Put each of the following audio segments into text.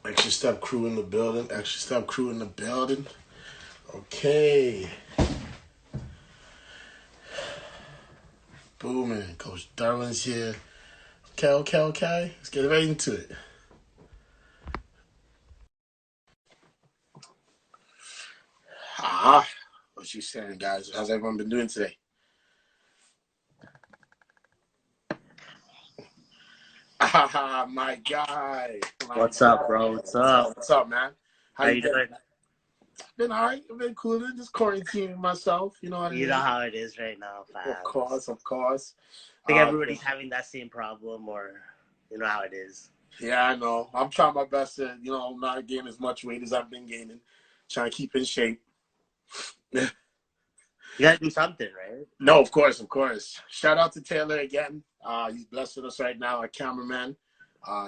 Extra step crew in the building. Extra step crew in the building. Okay. Booming. Coach Derwin's here. Okay. Let's get right into it. What you saying, guys? How's everyone been doing today? My guy. What's up, bro? What's up? What's up, man? How you doing? Been all right. I've been cooling. Just quarantining myself. You know what I mean? You know how it is right now, fam. Of course. I think everybody's having that same problem, or you know how it is. Yeah, I know. I'm trying my best to, not gain as much weight as I've been gaining. Trying to keep in shape. You gotta do something, right? No, of course. Shout out to Taylor again. He's blessing us right now, our cameraman.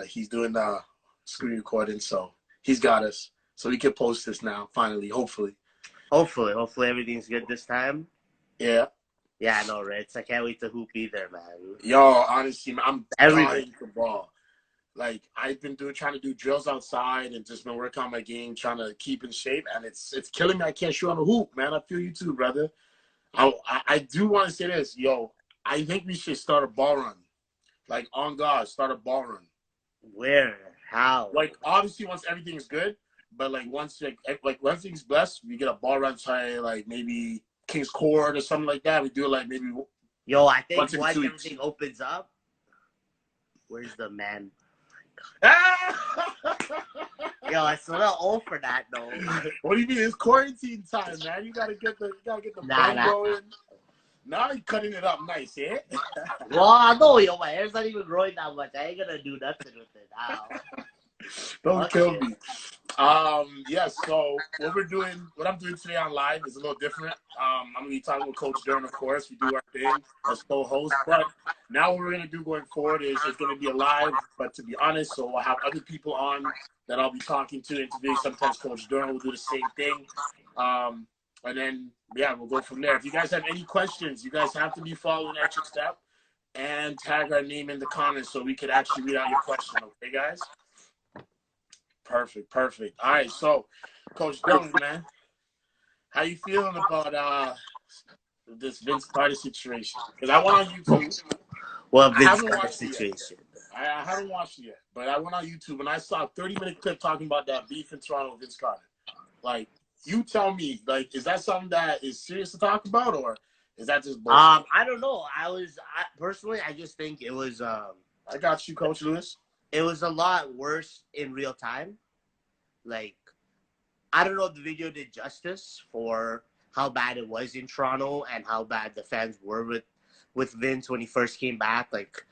He's doing the screen recording, so he's got us. So we can post this now, finally, hopefully. Hopefully everything's good this time. Yeah. Yeah, I know, Rich. I can't wait to hoop either, man. Yo, honestly, man, I'm dying to ball. Like, I've been trying to do drills outside and just been working on my game, trying to keep in shape, and it's killing me. I can't shoot on the hoop, man. I feel you too, brother. I do want to say this, yo. I think we should start a ball run. Like, on God, start a ball run. Where? How? Like, obviously, once everything is good, but like once everything's blessed, we get a ball run try, like maybe King's Court or something like that. We do it like maybe. Yo, I think once everything opens up, where's the man? Yo, it's a little old for that though. What do you mean? It's quarantine time, man. You gotta get the ball going. Now you're cutting it up nice, eh? Well, no, yo, my hair's not even growing that much. I ain't gonna do nothing with it now. Don't kill me. Yeah, so what I'm doing today on live is a little different. I'm gonna be talking with Coach Derwin, of course. We do our thing as co-host, but now what we're gonna do going forward is it's gonna be a live, but to be honest, so I'll have other people on that I'll be talking to, interviewing. Sometimes Coach Derwin will do the same thing. And then we'll go from there. If you guys have any questions, you guys have to be following Extra Step and tag our name in the comments so we could actually read out your question, okay, guys? Perfect. All right, so Coach Derwin, man, how you feeling about this Vince Carter situation? Because I went on YouTube. Well, Vince Carter situation. I haven't watched it yet, but I went on YouTube and I saw a 30-minute clip talking about that beef in Toronto with Vince Carter. Like, you tell me, like, is that something that is serious to talk about, or is that just bullshit? I don't know. Personally, I just think it was. I got you, Coach Lewis. It was a lot worse in real time. Like, I don't know if the video did justice for how bad it was in Toronto and how bad the fans were with Vince when he first came back. Like,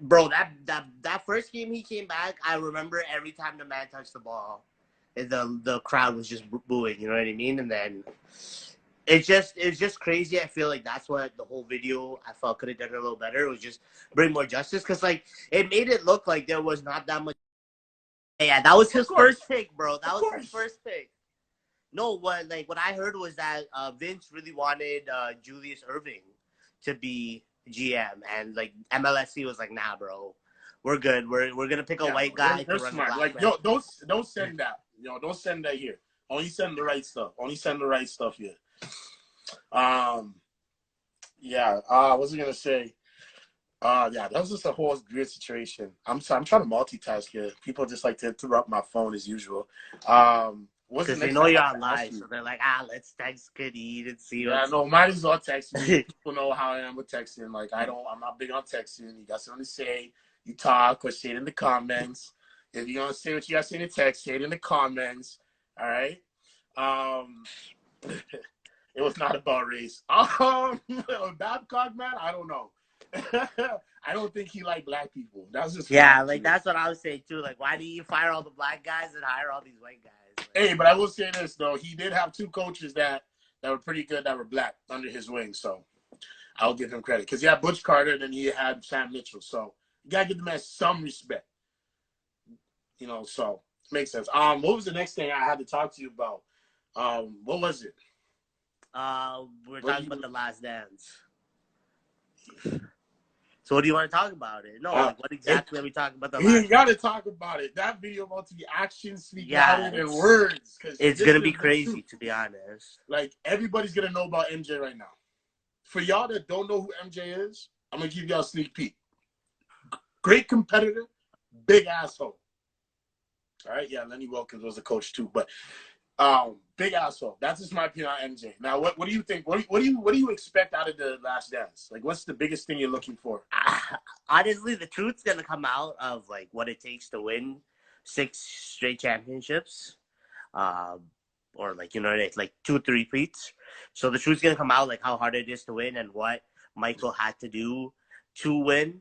bro, that first game he came back, I remember every time the man touched the ball, the crowd was just booing. You know what I mean? And then it's just crazy. I feel like that's what the whole video I felt could have done a little better. It was just bring more justice, because like it made it look like there was not that much. Yeah, that was his first pick, bro. That was his first pick. No, what I heard was that Vince really wanted Julius Erving to be GM, and like MLSC was like, nah, bro, we're good. We're gonna pick a white guy to run smart. Like, yo, don't send that. Yo, don't send that here. Only send the right stuff. Here. What was I gonna say? That was just a whole weird situation. I'm trying to multitask here. People just like to interrupt my phone as usual. Because they know you're on live, so they're like, let's text Khalid and see. Yeah, no, might as well text me. People know how I am with texting. Like, I'm not big on texting. You got something to say, you talk or say it in the comments. If you're gonna say what you got to say in the text, say it in the comments. All right. It was not about race. Babcock, man, I don't know. I don't think he liked black people. That's just that's what I was saying too. Like, why do you fire all the black guys and hire all these white guys? Like, hey, but I will say this though, he did have two coaches that were pretty good that were black under his wing, so I'll give him credit because he had Butch Carter and then he had Sam Mitchell, so you gotta give the man some respect. So it makes sense. What was the next thing I had to talk to you about? What was it? We're talking about The Last Dance. So what do you want to talk about it? No, like what exactly are we talking about? You got to talk about it. That video about to be actions speak louder than words. It's going to be crazy, to be honest. Like, everybody's going to know about MJ right now. For y'all that don't know who MJ is, I'm going to give y'all a sneak peek. Great competitor, big asshole. All right, yeah, Lenny Wilkins was a coach too, but big asshole. That's just my opinion on MJ. Now, what do you think? What do you expect out of the Last Dance? Like, what's the biggest thing you're looking for? Honestly, the truth's gonna come out of like what it takes to win 6 straight championships, or like like 2 3-peats. So the truth's gonna come out, like how hard it is to win and what Michael had to do to win.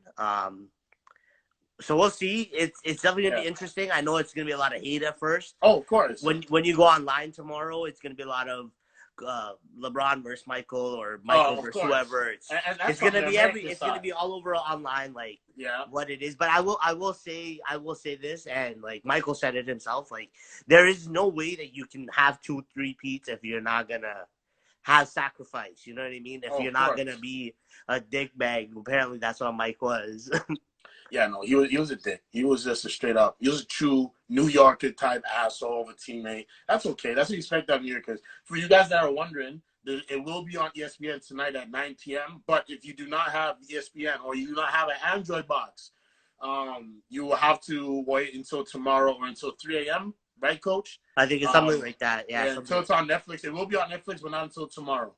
So we'll see. It's definitely gonna be interesting. I know it's gonna be a lot of hate at first. Oh, of course. When you go online tomorrow, it's gonna be a lot of LeBron versus Michael or Michael versus whoever. It's gonna be it's gonna be all over online, like what it is. But I will say this, and like Michael said it himself, like there is no way that you can have 2 3-peats if you're not gonna have sacrifice. You know what I mean? If you're not gonna be a dickbag. Apparently that's what Mike was. Yeah, no, he was a dick. He was just a straight up. He was a true New Yorker type asshole of a teammate. That's okay. That's what you expect out of New Yorkers. For you guys that are wondering, it will be on ESPN tonight at 9 p.m. But if you do not have ESPN or you do not have an Android box, you will have to wait until tomorrow or until 3 a.m. Right, Coach? I think it's something like that. Yeah. Until it's on Netflix. It will be on Netflix, but not until tomorrow.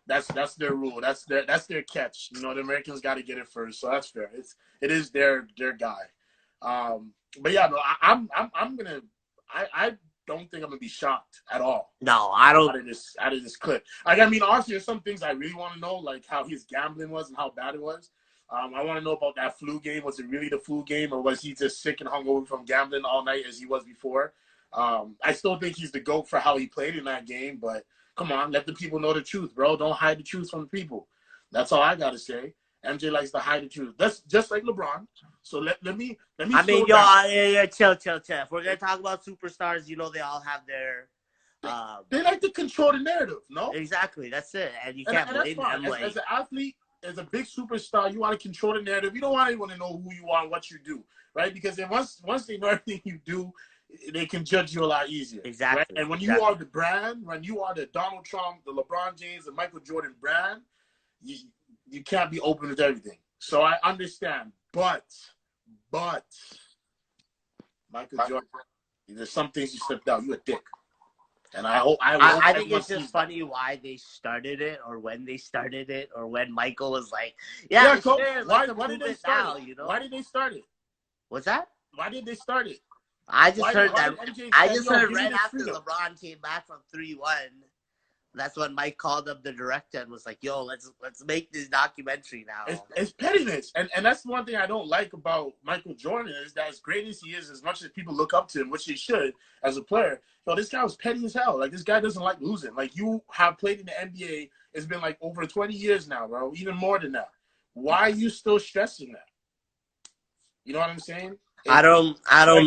That's their rule. That's their catch. You know, the Americans got to get it first, so that's fair. It is their guy. But yeah, no, I don't think I'm gonna be shocked at all. No, I don't. Out of this clip. Like, I mean, honestly, there's some things I really want to know, like how his gambling was and how bad it was. I want to know about that flu game. Was it really the flu game, or was he just sick and hungover from gambling all night as he was before? I still think he's the GOAT for how he played in that game, but come on, let the people know the truth, bro. Don't hide the truth from the people. That's all I gotta say. MJ likes to hide the truth. That's just like LeBron. So let me. I mean, yeah, chill. If we're gonna talk about superstars, you know, they all have their. They like to control the narrative, no? Exactly, that's it, and you can't blame them. As an athlete, as a big superstar, you want to control the narrative. You don't want anyone to know who you are and what you do, right? Because then once they know everything you do, they can judge you a lot easier. Exactly. Right? And when you are the brand, when you are the Donald Trump, the LeBron James, the Michael Jordan brand, you can't be open with everything. So I understand. But Michael Jordan, there's some things you slipped out. You're a dick. And I think it's just funny why they started it, or when they started it, or when Michael was like, yeah Coach, why did they start it? You know? Why did they start it? What's that? Why did they start it? I just heard right after LeBron came back from 3-1. That's when Mike called up the director and was like, "Yo, let's make this documentary now." It's pettiness, and that's one thing I don't like about Michael Jordan is that as great as he is, as much as people look up to him, which he should as a player, this guy was petty as hell. Like, this guy doesn't like losing. Like, you have played in the NBA. It's been like over 20 years now, bro. Even more than that. Why are you still stressing that? You know what I'm saying? I don't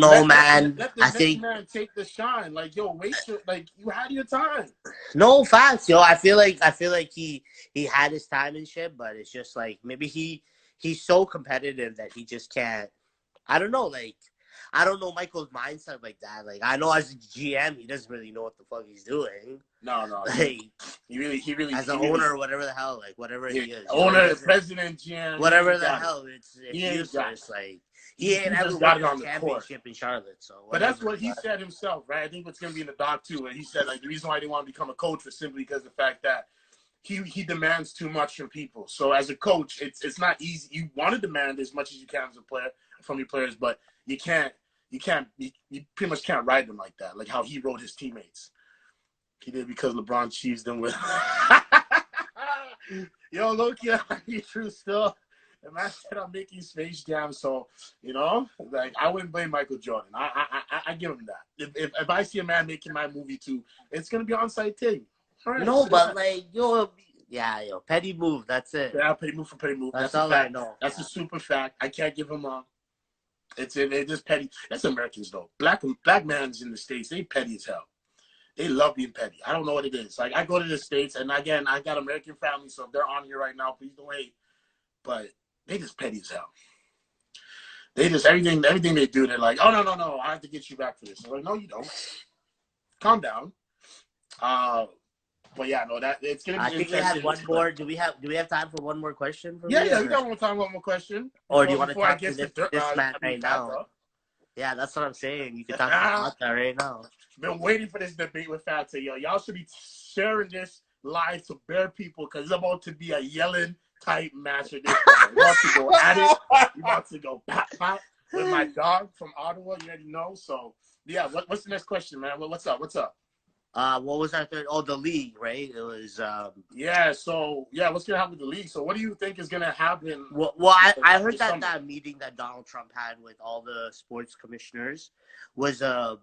know, man. Let the next man take the shine. Like, yo, you had your time. No facts, yo. I feel like he had his time and shit, but it's just like maybe he's so competitive that he just can't. I don't know, like I don't know Michael's mindset like that. Like, I know as a GM, he doesn't really know what the fuck he's doing. No. Like, he really as an owner or whatever the hell, like whatever he is. Owner, president, GM, whatever the hell. It's useless. Like, he ain't ever won a championship in Charlotte. So, but that's what he said himself, right? I think what's gonna be in the doc too. And he said, like, the reason why he didn't want to become a coach was simply because of the fact that he demands too much from people. So as a coach, it's not easy. You want to demand as much as you can as a player from your players, but you can't. You pretty much can't ride them like that. Like how he rode his teammates. He did because LeBron cheesed them with. Yo, Loki, that might be true still. The man said I'm making Space Jam, so like I wouldn't blame Michael Jordan. I give him that. If I see a man making my movie too, it's gonna be on-site thing. Right, no, so but like petty move. That's it. Yeah, petty move for petty move. That's all I know. That's a super fact. I can't give him a. It's just petty. That's Americans though. Black mans in the States, they petty as hell. They love being petty. I don't know what it is. Like, I go to the States, and again, I got American family, so if they're on here right now, please don't hate. But they just petty as hell. They just everything they do, they're like, oh no, I have to get you back for this. I'm like, no, you don't. Calm down. But yeah, no, that it's gonna be I think we interesting. have one more. Do we have time for one more question for Yeah, me? yeah, we got one more question. Or do you want to Before I talk to get this man right now? Fatah. Yeah, that's what I'm saying. You can talk to Fatah right now. Been waiting for this debate with Fatah, yo. Y'all should be sharing this live to bare people because it's about to be a yelling type match with this guy. We're about to go at it. We're about to go pat with my dog from Ottawa. You already know. So yeah, what's the next question, man? What's up? What was our third? Oh, the league, right? It was. Yeah. So yeah, what's gonna happen with the league? So what do you think is gonna happen? Well, I heard that meeting that Donald Trump had with all the sports commissioners was not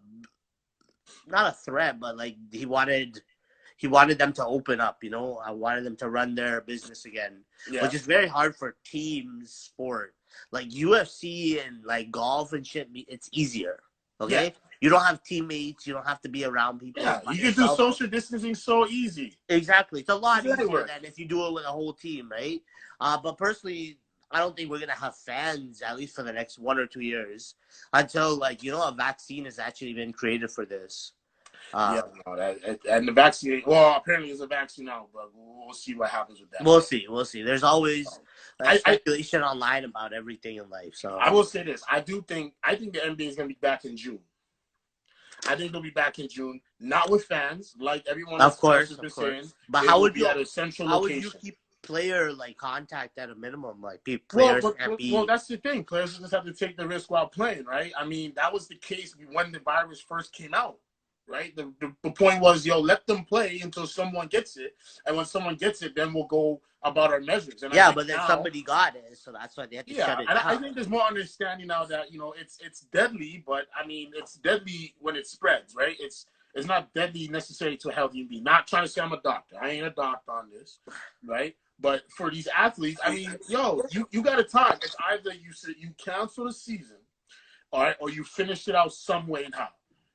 a threat, but like he wanted them to open up. You know, I wanted them to run their business again, which is very hard for team sport like UFC and like golf and shit. It's easier. Okay. Yeah. You don't have teammates. You don't have to be around people. Yeah, you can do social distancing so easy. Exactly. It's a lot easier than if you do it with a whole team, right? But personally, I don't think we're going to have fans, at least for the next 1 or 2 years, until, like, you know, a vaccine has actually been created for this. And the vaccine, well, apparently there's a vaccine now, but we'll see what happens with that. We'll see. There's always speculation online about everything in life. So I will say this. I think the NBA is going to be back in June. I think they'll be back in June, not with fans, like everyone else has been saying. But how would you at a central location? Would you keep player like contact at a minimum? Like players well, that's the thing. Players just have to take the risk while playing, right? I mean, that was the case when the virus first came out, right? The point was, let them play until someone gets it, and when someone gets it, then we'll go about our measures. And but then somebody got it, so that's why they had to shut it down. I think there's more understanding now that it's deadly, but I mean it's deadly when it spreads, right? It's not deadly necessarily to a healthy being. Not trying to say I'm a doctor. I ain't a doctor on this, right? But for these athletes, I mean, you got a time. It's either you cancel the season, all right, or you finish it out some way and how.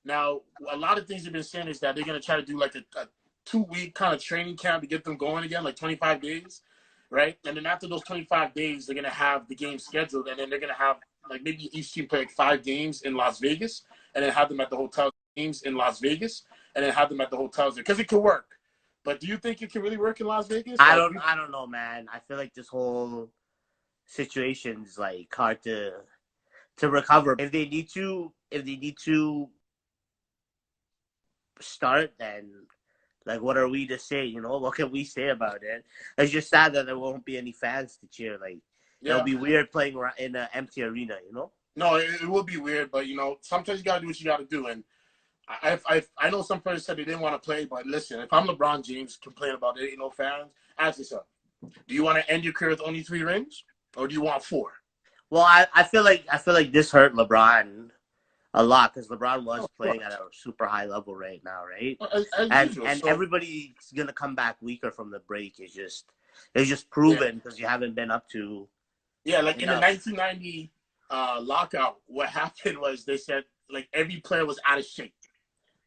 Now, a lot of things they've been saying is that they're going to try to do like a 2-week kind of training camp to get them going again, like 25 days, right? And then after those 25 days, they're going to have the game scheduled, and then they're going to have, like, maybe each team play like 5 games in Las Vegas, and then have them at the hotels, games in Las Vegas, and then have them at the hotels there, because it could work. But do you think it can really work in Las Vegas? I don't know, man. I feel like this whole situation is, like, hard to recover. If they need to start, then like, what are we to say? What can we say about it? It's just sad that there won't be any fans to cheer. Like, it'll be weird playing in an empty arena. No, it will be weird, but sometimes you gotta do what you gotta do. And I know some players said they didn't want to play, but listen, if I'm LeBron James complaining about there ain't no fans, ask yourself, do you want to end your career with only 3 rings, or do you want 4? Well, I feel like this hurt LeBron a lot, because LeBron was playing at a super high level right now, right? And everybody's gonna come back weaker from the break. It's just proven because you haven't been up to. Yeah, like in the 1990 lockout, what happened was they said like every player was out of shape.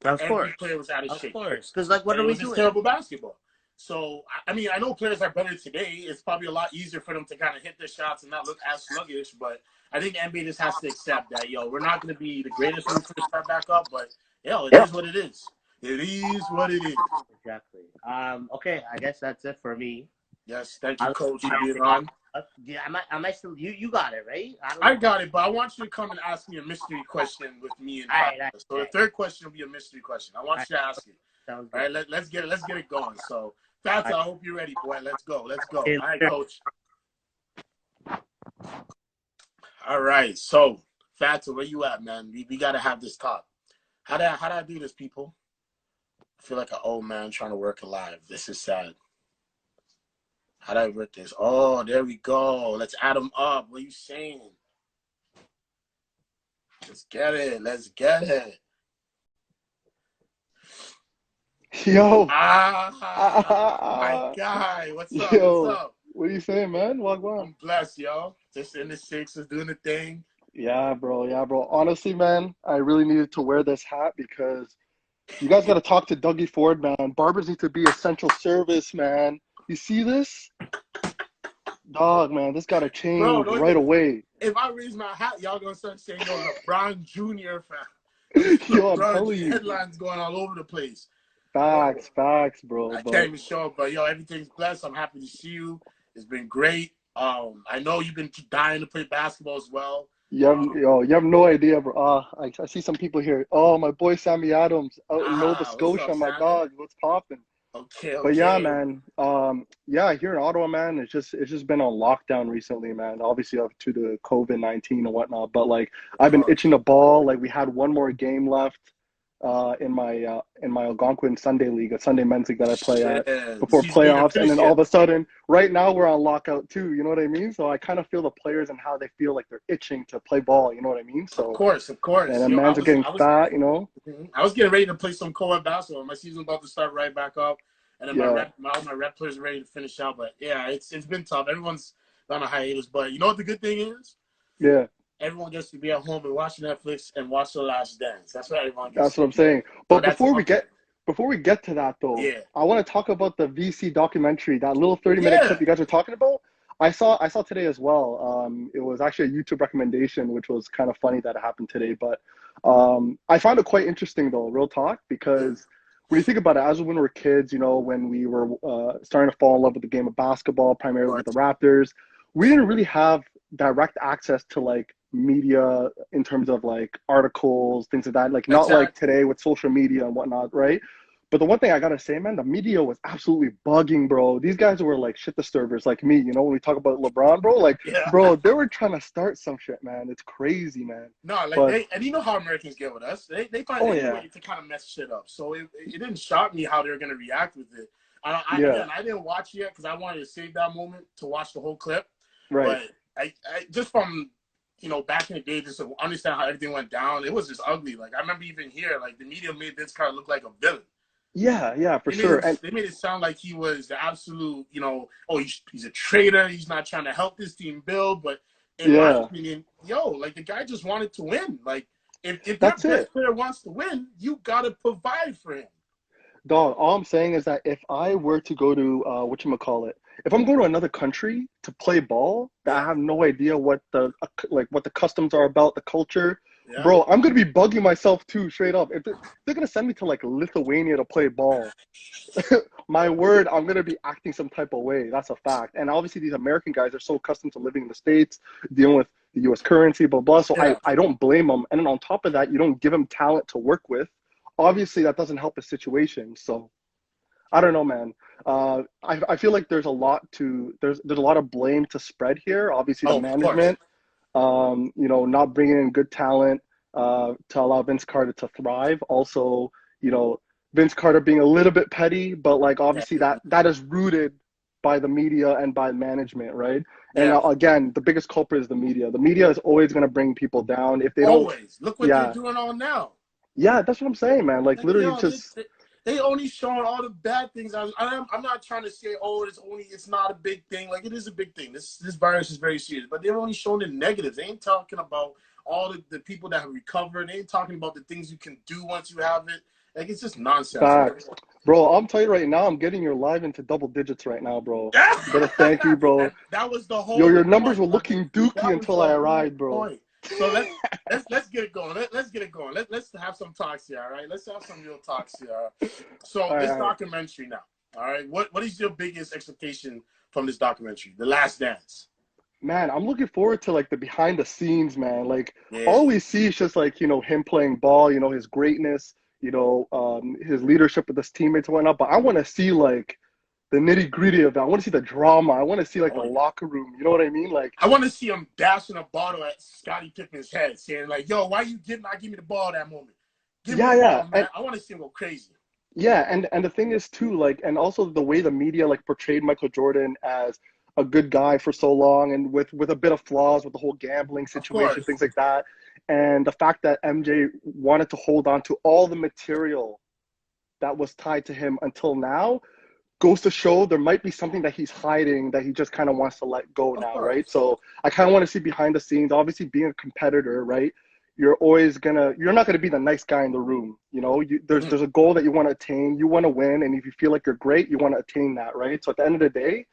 Every player was out of shape. Of course, because like what are we doing? It's terrible basketball. So I mean, I know players are better today. It's probably a lot easier for them to kind of hit their shots and not look as sluggish, but I think the NBA just has to accept that, we're not going to be the greatest when we first start back up, but, it is what it is. It is what it is. Exactly. Okay, I guess that's it for me. Yes, thank you, Coach, for being on. Yeah, am I still – you got it, right? I got it, but I want you to come and ask me a mystery question with me and Fatah. So the third question will be a mystery question. I want you to ask it. All right, let's get it going. So, Fatah, I hope you're ready, boy. Let's go. All right, Coach. All right, so Fatah, where you at, man? We gotta have this talk. How do I do this, people? I feel like an old man trying to work alive. This is sad. How do I work this? Oh, there we go. Let's add them up. What are you saying? Let's get it. Yo. My guy. What's up? What are you saying, man? Wagwan. I'm blessed, yo. Just in the Sixers doing the thing. Yeah, bro. Honestly, man, I really needed to wear this hat because you guys got to talk to Dougie Ford, man. Barbers need to be essential service, man. You see this? Dog, man, this got to Bro, change don't right even, away. if I raise my hat, y'all gonna start saying, yo, LeBron Jr. Yo, I'm LeBron telling Jr. you. headlines going all over the place. Bro, Facts, bro. I can't But even show up, but yo, everything's blessed. I'm happy to see you. It's been great. I know you've been dying to play basketball as well. you have no idea, bro. I see some people here. Oh, my boy Sammy Adams out in Nova What's up, Scotia. My Sammy? dog, what's popping? Okay, But yeah, okay. man. Yeah, here in Ottawa, man, it's just been on lockdown recently, man. Obviously, up to the COVID-19 and whatnot. But like, I've been itching the ball. Like, we had one more game left, in my Algonquin Sunday League, a Sunday men's league that I play Shit, at the before season's not even playoffs, and then finished all yet. of a sudden, right now we're on lockout too. You know what I mean? So I kind of feel the players and how they feel like they're itching to play ball. You know what I mean? Of So, course, of and course. the Yo, mans are getting fat. You know? I was getting ready to play some co-ed basketball. My season's about to start right back up, and then Yeah, all my rep players are ready to finish out. But yeah, it's been tough. Everyone's on a hiatus, but you know what the good thing is? yeah. Everyone gets to be at home and watch Netflix and watch The Last Dance. That's what everyone gets That's to what I'm do. saying. So But that's awesome. before we get to that though, Yeah, I want to talk about the VC documentary, that little 30-minute yeah. clip you guys were talking about. I saw today as well. It was actually a YouTube recommendation, which was kind of funny that it happened today. But I found it quite interesting though, real talk, because when you think about it, as when we were kids, you know, when we were starting to fall in love with the game of basketball, Of primarily with the course. Raptors, we didn't really have direct access to like media in terms of like articles, things like that. Like not like Exactly. today with social media and whatnot, right? But the one thing I gotta say, man, the media was absolutely bugging, bro. These guys were like shit disturbers, like me. You know, when we talk about LeBron, bro, like, Yeah. bro, they were trying to start some shit, man. It's crazy, man. No, like But and you know how Americans get with us. They find oh any yeah, way to kind of mess shit up. So it didn't shock me how they're gonna react with it. yeah, I didn't watch it yet because I wanted to save that moment to watch the whole clip. right. But I just from back in the day, just to understand how everything went down, it was just ugly. Like I remember even here, like the media made Vince Carter look like a villain. Yeah, yeah, for sure. And They made it sound like he was the absolute, oh, he's a traitor. He's not trying to help this team build. But in my yeah, opinion, like the guy just wanted to win. Like if your that's it. best player wants to win, you gotta provide for him. Dog, all I'm saying is that if I were to go to whatchamacallit, if I'm going to another country to play ball, that I Yeah, have no idea what the what the customs are about, the culture, yeah. bro, I'm gonna be bugging myself too, straight up. If they're gonna send me to like Lithuania to play ball, my word, I'm gonna be acting some type of way. That's a fact. And obviously, these American guys are so accustomed to living in the States, dealing with the U.S. currency, blah blah. So Yeah. I don't blame them. And then on top of that, you don't give them talent to work with. Obviously, that doesn't help the situation. So I don't know, man. I feel like there's a lot of blame to spread here. Obviously, the Oh, of course. management, not bringing in good talent to allow Vince Carter to thrive. Also, you know, Vince Carter being a little bit petty, but like obviously Yeah. that is rooted by the media and by management, right? And Yeah. again, the biggest culprit is the media. The media is always going to bring people down if they don't. Always. Look what they're Yeah, doing on now. yeah, that's what I'm saying, man. Like Like, literally, just they only showing all the bad things. I'm not trying to say, oh, it's not a big thing. Like, it is a big thing. This virus is very serious. But they're only showing the negatives. They ain't talking about all the people that have recovered. They ain't talking about the things you can do once you have it. Like, it's just nonsense, man. facts. Bro, I'm telling you right now, I'm getting your live into double digits right now, bro. You better thank me, bro. And that was the Yo, whole your numbers point, were my man. looking dookie That was until the I whole arrived, bro. point. So let's get it going. Let's get it going. Let's have some talks here, all right? Let's have some real talks here. All right? So All right, this all right. documentary now, all right? What is your biggest expectation from this documentary, The Last Dance? Man, I'm looking forward to like the behind the scenes, man. Like Yeah, all we see is just like, him playing ball, his greatness, his leadership with his teammates and whatnot. But I want to see like the nitty gritty of that. I want to see the drama. I want to see like the oh yeah. locker room. You know what I mean? Like, I want to see him dashing a bottle at Scottie Pippen's head, saying like, "Yo, why you not give me the ball that moment? Give me yeah, the yeah. ball, And man. I want to see him go crazy." yeah, and the thing is too, like, and also the way the media like portrayed Michael Jordan as a good guy for so long, and with a bit of flaws with the whole gambling Of situation, course. things like that, and the fact that MJ wanted to hold on to all the material that was tied to him until now goes to show there might be something that he's hiding that he just kind of wants to let go Of now, right? course. So I kind of want to see behind the scenes. Obviously, being a competitor, right? You're not gonna be the nice guy in the room. There's a goal that you want to attain. You want to win, and if you feel like you're great, you want to attain that, right? So at the end of the day,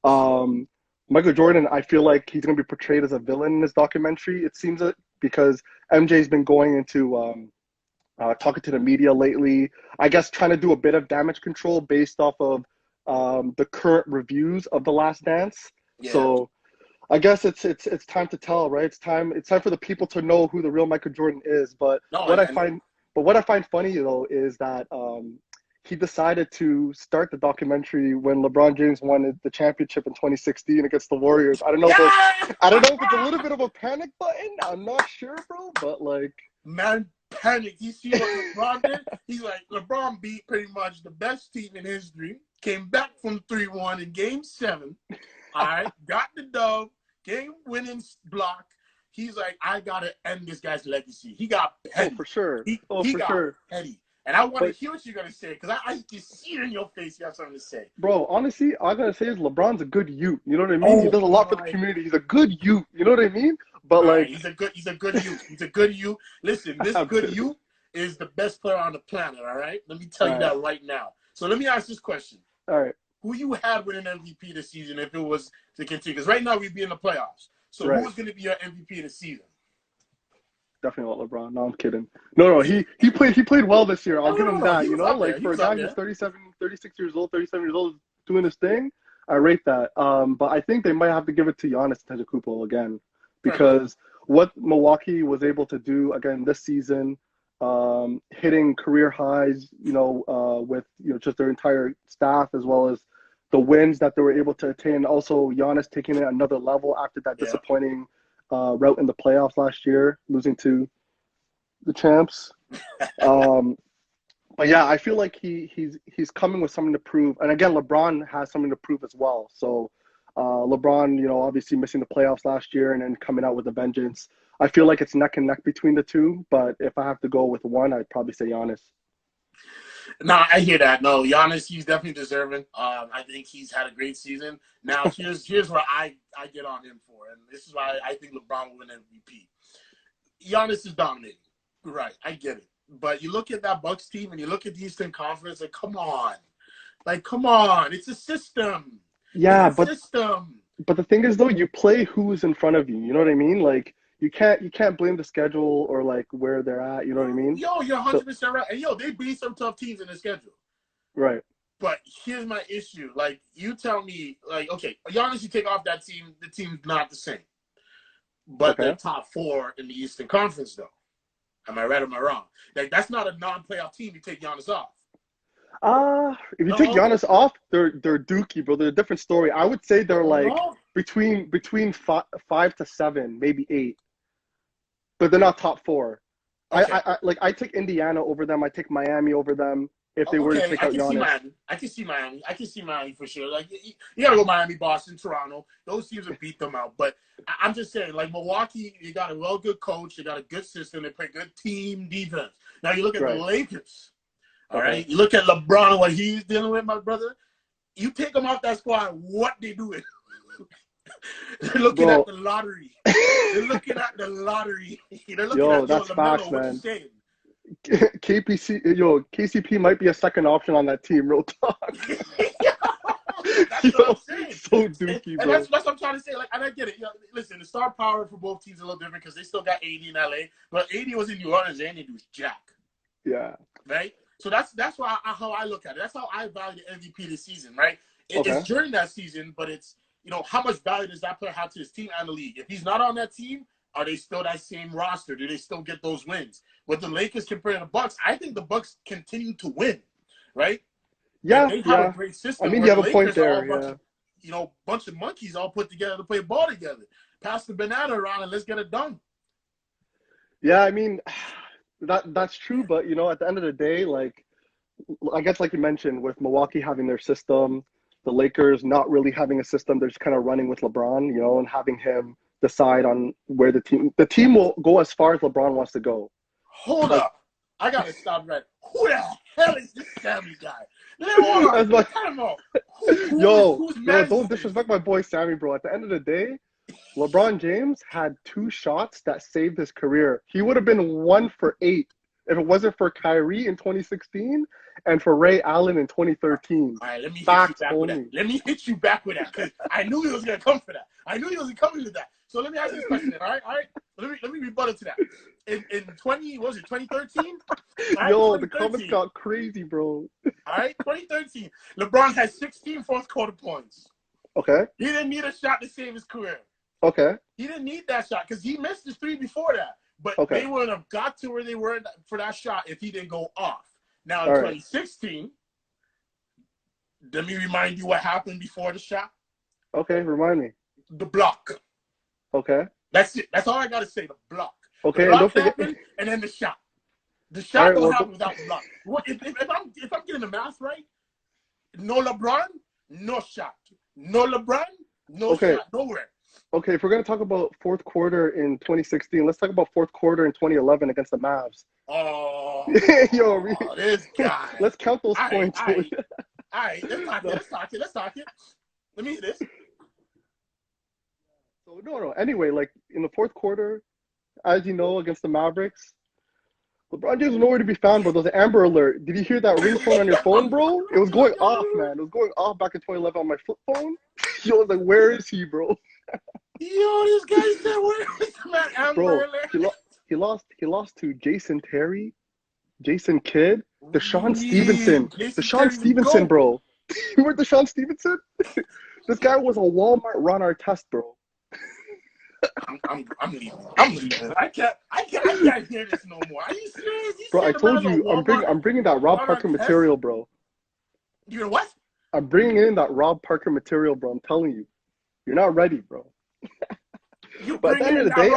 um, Michael Jordan, I feel like he's going to be portrayed as a villain in this documentary. It seems that because MJ's been going into talking to the media lately. I guess trying to do a bit of damage control based off of the current reviews of The Last Dance. Yeah. So I guess it's time to tell, right? It's time for the people to know who the real Michael Jordan is. But what I find funny though is that he decided to start the documentary when LeBron James won the championship in 2016 against the Warriors. I don't know if it's a little bit of a panic button. I'm not sure, bro, but like, man, panic. You see what LeBron did? He's like, LeBron beat pretty much the best team in history, came back from 3-1 in Game 7. All right, got the dub, game-winning block. He's like, I gotta end this guy's legacy. He got petty. Oh, for sure. He got petty. And I want to hear what you're going to say, because I can see it in your face you have something to say. Bro, honestly, all I got to say is LeBron's a good youth. You know what I mean? He does a lot for the community. He's a good youth. You know what I mean? But like, he's a good youth. He's a good youth. Listen, this good youth is the best player on the planet, all right? Let me tell you that right now. So let me ask this question. All right. Who you had winning MVP this season if it was to continue? Because right now we'd be in the playoffs. So who's going to be your MVP this season? Definitely not LeBron. No, I'm kidding. No, he played well this year. I'll give him that. You know, like for a guy who's 36 years old, doing his thing, I rate that. But I think they might have to give it to Giannis Antetokounmpo again, because what Milwaukee was able to do again this season, hitting career highs, with just their entire staff, as well as the wins that they were able to attain. Also, Giannis taking it another level after that disappointing route in the playoffs last year, losing to the champs. But yeah, I feel like he's coming with something to prove. And again, LeBron has something to prove as well. So LeBron, obviously missing the playoffs last year and then coming out with a vengeance. I feel like it's neck and neck between the two. But if I have to go with one, I'd probably say Giannis. No, I hear that. No, Giannis, he's definitely deserving. I think he's had a great season. Now, here's what I get on him for, and this is why I think LeBron will win MVP. Giannis is dominating. Right, I get it. But you look at that Bucks team and you look at the Eastern Conference, like, come on. It's a system. Yeah, it's a system. But the thing is, though, you play who's in front of you. You know what I mean? Like, you can't blame the schedule or like where they're at. You know what I mean? Yo, you're 100% right. And they beat some tough teams in the schedule. Right. But here's my issue. Like, you tell me, like, okay, Giannis, you take off that team, the team's not the same. But they're top 4 in the Eastern Conference, though. Am I right or am I wrong? Like, that's not a non-playoff team. You take Giannis off. If you take Giannis off, they're dookie, bro. They're a different story. I would say they're like between 5 to 7, maybe 8. But they're not top 4. Okay. I take Indiana over them. I take Miami over them if they were to take out Giannis. I can see Miami for sure. Like, you got to go Miami, Boston, Toronto. Those teams would beat them out. But I'm just saying, like, Milwaukee, you got a good coach. They got a good system. They play good team defense. Now you look at the Lakers. All right? You look at LeBron, what he's dealing with, my brother. You take them off that squad, what they doing? They're looking at the lottery. They're looking at the lottery. They're looking at that's facts, LaMelo, man. KCP might be a second option on that team, real talk. That's what I'm saying. So dookie, bro. And that's what I'm trying to say. Like, and I get it. Listen, the star power for both teams is a little different because they still got AD in LA, but AD was in New Orleans and he was jack. Yeah. Right. So that's why how I look at it. That's how I value the MVP this season. Right. It's during that season, but it's how much value does that player have to his team and the league? If he's not on that team, are they still that same roster? Do they still get those wins? With the Lakers compared to the Bucks, I think the Bucks continue to win, right? Yeah, they have a great system. I mean, you have a point there. Bunch of monkeys all put together to play ball together. Pass the banana around and let's get it done. Yeah, I mean, that's true. But at the end of the day, like, I guess like you mentioned, with Milwaukee having their system, the Lakers not really having a system, they're just kind of running with LeBron, and having him decide on where the team will go as far as LeBron wants to go. Hold up. I got to stop right. Who the hell is this Sammy guy? Don't disrespect my boy Sammy, bro. At the end of the day, LeBron James had 2 shots that saved his career. He would have been 1 for 8 if it wasn't for Kyrie in 2016 and for Ray Allen in 2013. All right, let me hit Facts you back only. with that. Let me hit you back with that because I knew he was gonna come for that. I knew he was coming to that. So let me ask you this question. All right. Let me rebuttal to that. In 2013? Right, Yo, 2013. the comments got crazy, bro. All right, 2013. LeBron had 16 fourth quarter points. Okay. He didn't need a shot to save his career. Okay. He didn't need that shot because he missed his 3 before that. But Okay. they wouldn't have got to where they were for that shot if he didn't go off. Now in All 2016, let me remind you what happened before the shot. Okay, remind me. The block. Okay. That's it. That's all I gotta say. The block. Okay, the block and don't forget. happened, and then the shot. The shot All right, don't happen without the block. If I'm getting the math right, no LeBron, no shot. No LeBron, no shot. Nowhere. Okay, if we're gonna talk about fourth quarter in 2016, let's talk about fourth quarter in 2011 against the Mavs. Oh, yo, this guy. Let's count those points. All right, let's talk it. Let me hear this. So no. Anyway, like in the fourth quarter, as you know, against the Mavericks, LeBron James was nowhere to be found, bro. There was an Amber Alert. Did you hear that ringtone on your phone, bro? It was going off, man. It was going off back in 2011 on my flip phone. Yo, I was like, where is he, bro? Yo, this guy said, where is that Amber Alert? Bro, he lost to Jason Terry, Jason Kidd, Deshaun Stevenson. Deshaun Stevenson, bro. You remember Deshaun Stevenson? This guy was a Walmart Ron Artest, bro. I'm leaving. I can't hear this no more. Are you serious? Bro, I told you, I'm bringing that Rob Parker material, bro. You know what? I'm bringing in that Rob Parker material, bro. I'm telling you, you're not ready, bro. But at the end of the day,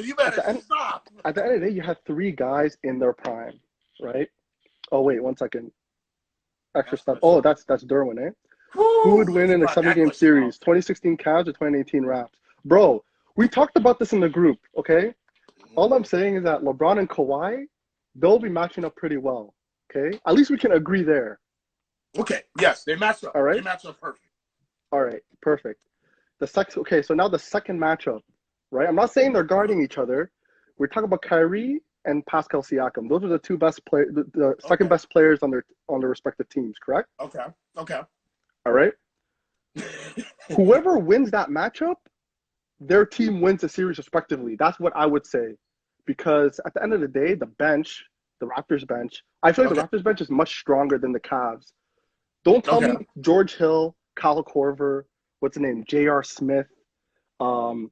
you better stop. At the end of the day, you had 3 guys in their prime, right? Oh wait, 1 second. Extra stuff. Oh, that's Derwin, eh? Who would win in a 7-game series? 2016 Cavs or 2018 Raps? Bro, we talked about this in the group, okay? All I'm saying is that LeBron and Kawhi, they'll be matching up pretty well, okay? At least we can agree there. Okay, yes, they match up. All right? They match up perfect. All right, perfect. Okay, so now the second matchup, right? I'm not saying they're guarding each other. We're talking about Kyrie and Pascal Siakam. Those are the 2 best players, the second best players on their respective teams, correct? Okay. All right? Whoever wins that matchup, their team wins the series respectively. That's what I would say. Because at the end of the day, the bench, the Raptors bench, I feel like the Raptors bench is much stronger than the Cavs. Don't tell me George Hill, Kyle Korver, what's his name, J.R. Smith, Ante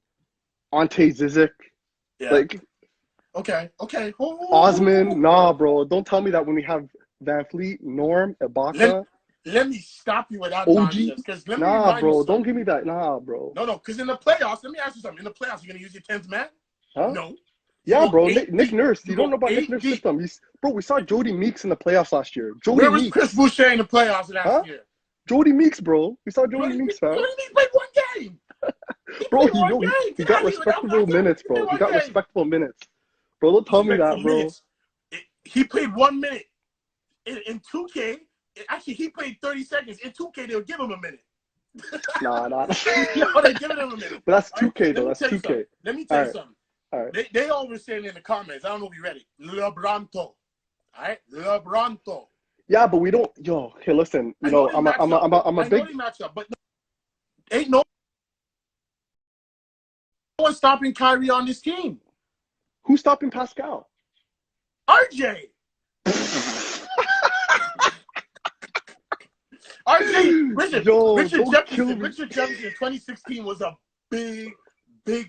Zizic. Yeah. Like, okay. Osman, nah, bro. Don't tell me that when we have Van Fleet, Norm, Ibaka. Let me stop you with that OG? nonsense. Nah, bro. Don't give me that. Nah, bro. No, because in the playoffs, let me ask you something. In the playoffs, you're going to use your 10th man? Huh? No. Yeah, bro. Nick Nurse. You don't know about Nick Nurse's system. Bro, we saw Jody Meeks in the playoffs last year. Where was Chris Boucher in the playoffs last year? Jody Meeks, bro. We saw Jody Meeks, fam. Jody Meeks played 1 game. Bro, he got respectable minutes, bro. He got respectable minutes. Bro, don't tell me that, bro. He played 1 minute. In 2K, actually, he played 30 seconds. In 2K, they'll give him a minute. Nah. No, they're giving him a minute. But that's 2K, though. That's 2K. Let me tell you something. All right. They always saying in the comments, I don't know if you read it, LeBronto. All right? LeBronto. Yeah, but we don't. Yo, okay, listen. You know, I'm a big. Matchup, but ain't no one stopping Kyrie on this team. Who's stopping Pascal? RJ. Richard Jefferson in 2016 was a big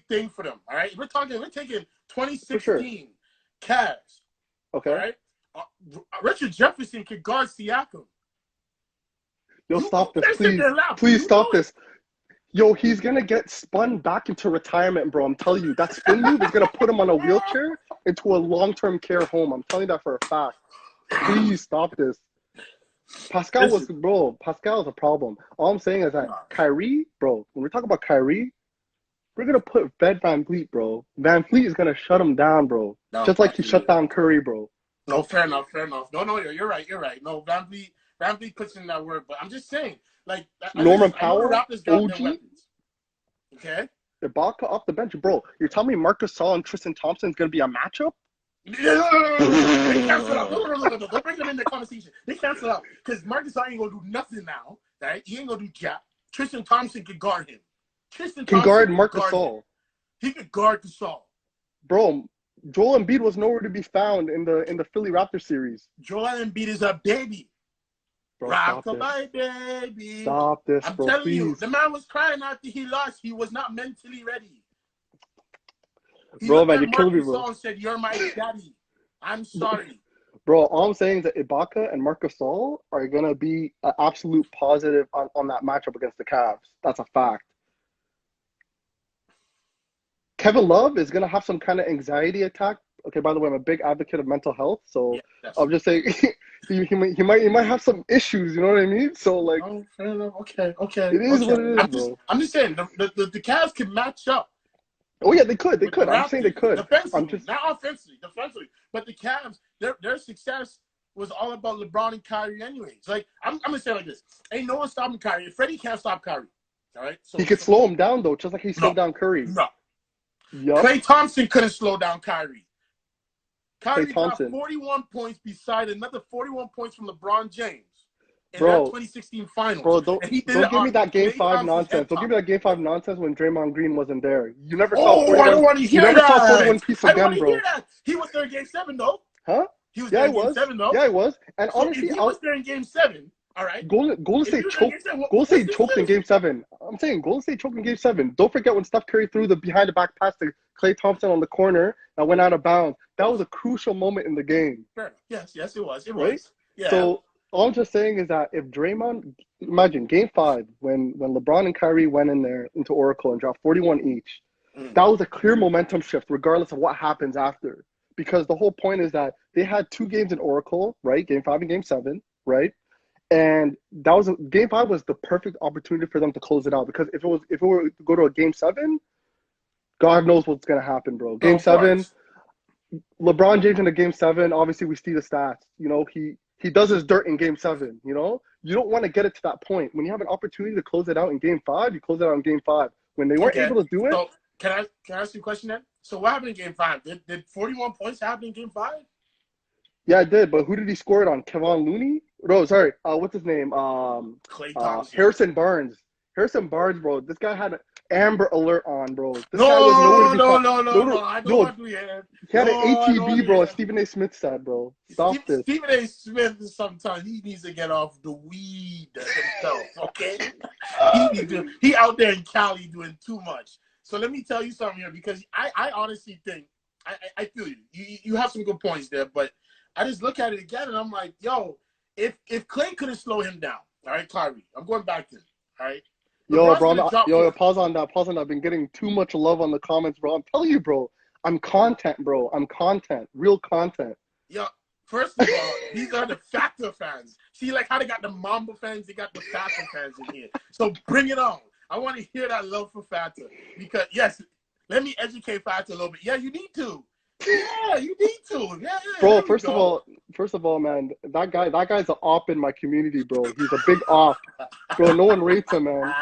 thing for them. All right, we're taking 2016 Cavs. Okay. All right. Richard Jefferson can guard Siakam. Yo, stop this, please. Please stop this. Yo, he's gonna get spun back into retirement, bro. I'm telling you, that spin move is gonna put him on a wheelchair into a long-term care home. I'm telling you that for a fact. Please stop this. Pascal is a problem. All I'm saying is that Kyrie, bro, when we're talking about Kyrie, we're going to put Van Vliet, bro. Van Vliet is going to shut him down, bro. Just like he shut down Curry, bro. No, fair enough. No, you're right. No, Van Vliet puts in that word, but I'm just saying, like, Norman Powell, OG. Okay. Ibaka off the bench, bro. You're telling me Marcus Gasol and Tristan Thompson is going to be a matchup? They cancel out. Don't bring them in the conversation. They cancel out because Marcus ain't gonna do nothing now. Right? He ain't gonna do jack. Tristan Thompson can guard him. Tristan Can Thompson guard can Marc guard him. Gasol. He could guard Gasol. Bro, Joel Embiid was nowhere to be found in the Philly Raptors series. Joel Embiid is a baby. Bro, Rock stop my this. baby. Stop this, I'm bro, telling please. you, the man was crying after he lost. He was not mentally ready. He Bro, looked man, at you're Marc killing me, bro. Gasol and said, "You're my daddy. I'm sorry." Bro, all I'm saying is that Ibaka and Marc Gasol are going to be an absolute positive on that matchup against the Cavs. That's a fact. Kevin Love is going to have some kind of anxiety attack. Okay, by the way, I'm a big advocate of mental health, so Yeah, I'm just saying he might have some issues, you know what I mean? So, like, oh, fair enough. Okay. it is what it is, bro. I'm just saying the Cavs can match up. Oh, yeah, they could. The I'm saying they could. Defensively, not offensively, defensively. But the Cavs, their success was all about LeBron and Kyrie anyways. Like, I'm going to say it like this. Ain't no one stopping Kyrie. Freddie can't stop Kyrie. All right? So, He could slow him down, though, just like he slowed down Curry. No. Yup. Klay Thompson couldn't slow down Kyrie. Kyrie got Thompson. 41 points beside another 41 points from LeBron James in Bro, that 2016 finals. Bro, don't give me that Game 5 nonsense. Don't give me that Game 5 nonsense when Draymond Green wasn't there. You never saw 41. I don't want to hear you never that. saw 41 piece I don't again, want to bro. hear that. He was there in Game 7, though. Huh? He was Yeah, there he in Game was. 7, though. Yeah, he was. And So honestly, if he was there in Game 7, all right. Golden State choked in Game 7. I'm saying Golden State choked in Game 7. Don't forget when Steph Curry threw the behind the back pass to Klay Thompson on the corner that went out of bounds. That was a crucial moment in the game. Fair enough. Yes, it was. It right? was. Yeah. So all I'm just saying is that if Draymond, imagine Game 5 when LeBron and Kyrie went in there into Oracle and dropped 41 each, that was a clear momentum shift regardless of what happens after. Because the whole point is that they had 2 games in Oracle, right? Game 5 and Game 7, right? And that was Game 5 was the perfect opportunity for them to close it out. Because if it were to go to a Game 7, God knows what's gonna happen, bro. Game 7, LeBron James in a Game 7. Obviously, we see the stats. You know, he does his dirt in Game 7. You know, you don't want to get it to that point. When you have an opportunity to close it out in Game 5, you close it out in Game 5. When they weren't able to do it, so can I ask you a question then? So what happened in Game 5? Did 41 points happen in Game 5? Yeah, it did. But who did he score it on? Kevon Looney? No, sorry. What's his name? Klay Thompson. Harrison Barnes. Harrison Barnes, bro. This guy had an Amber Alert on, bro. This guy was nowhere to be found. I don't want to hear. He had an ATB, bro. As Stephen A. Smith said, bro. Stop this. Stephen A. Smith, sometimes he needs to get off the weed himself, okay? He out there in Cali doing too much. So let me tell you something here, because I honestly think, I feel you. You have some good points there, but I just look at it again and I'm like, yo, if Klay couldn't slow him down, all right, Kyrie, I'm going back to him, all right? Yo, bro, pause on that. I've been getting too much love on the comments, bro. I'm telling you, bro. I'm content, bro. I'm content. Real content. Yo, first of all, these are the Factor fans. See, like how they got the Mamba fans, they got the Factor fans in here. So bring it on. I want to hear that love for Factor. Because, yes, let me educate Factor a little bit. Yeah, you need to. Yeah, you need to. Yeah, bro, first of all, man, that guy's an op in my community, bro. He's a big op. Bro, no one rates him, man.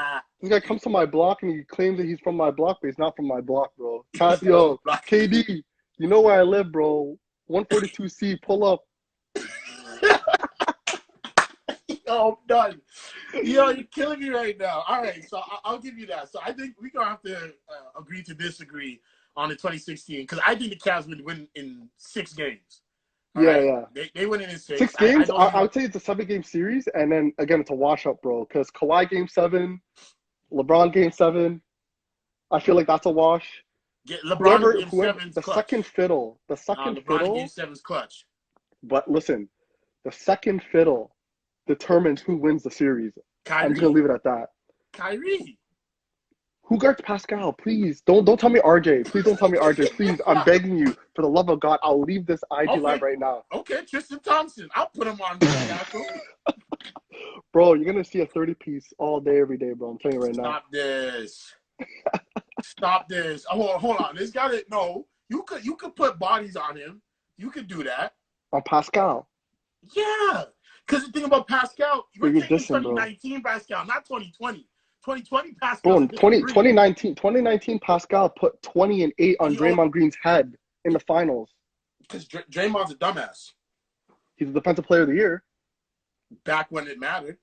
This guy comes to my block and he claims that he's from my block, but he's not from my block, bro. Yo, KD, you know where I live, bro. 142C, pull up. Yo, I'm done. Yo, you're killing me right now. All right, so I'll give you that. So I think we're going to have to agree to disagree on the 2016, because I think the Cavs would win in 6 games. Yeah. They win it in 6. 6 games? I would say it's a 7-game series, and then, again, it's a wash-up, bro, because Kawhi Game 7, LeBron Game 7, I feel like that's a wash. LeBron Game 7's the clutch. Second fiddle. LeBron Game 7's clutch. But listen, the second fiddle determines who wins the series. Kyrie. I'm just going to leave it at that. Kyrie. Who guards Pascal? Please don't tell me RJ. Please don't tell me RJ. Please, I'm begging you, for the love of God. I'll leave this IG live right now. Okay, Tristan Thompson. I'll put him on. Bro, you're gonna see a 30-piece all day, every day, bro. I'm telling you right now. Stop this. Stop this. Oh, hold on. This guy. No, you could put bodies on him. You could do that. On Pascal. Yeah, because the thing about Pascal, we're taking 2019 Pascal, not 2020. 2020 Pascal. Bro, 2019 Pascal put 20 and 8 on Draymond Green's head in the finals. Because Draymond's a dumbass. He's the defensive player of the year. Back when it mattered.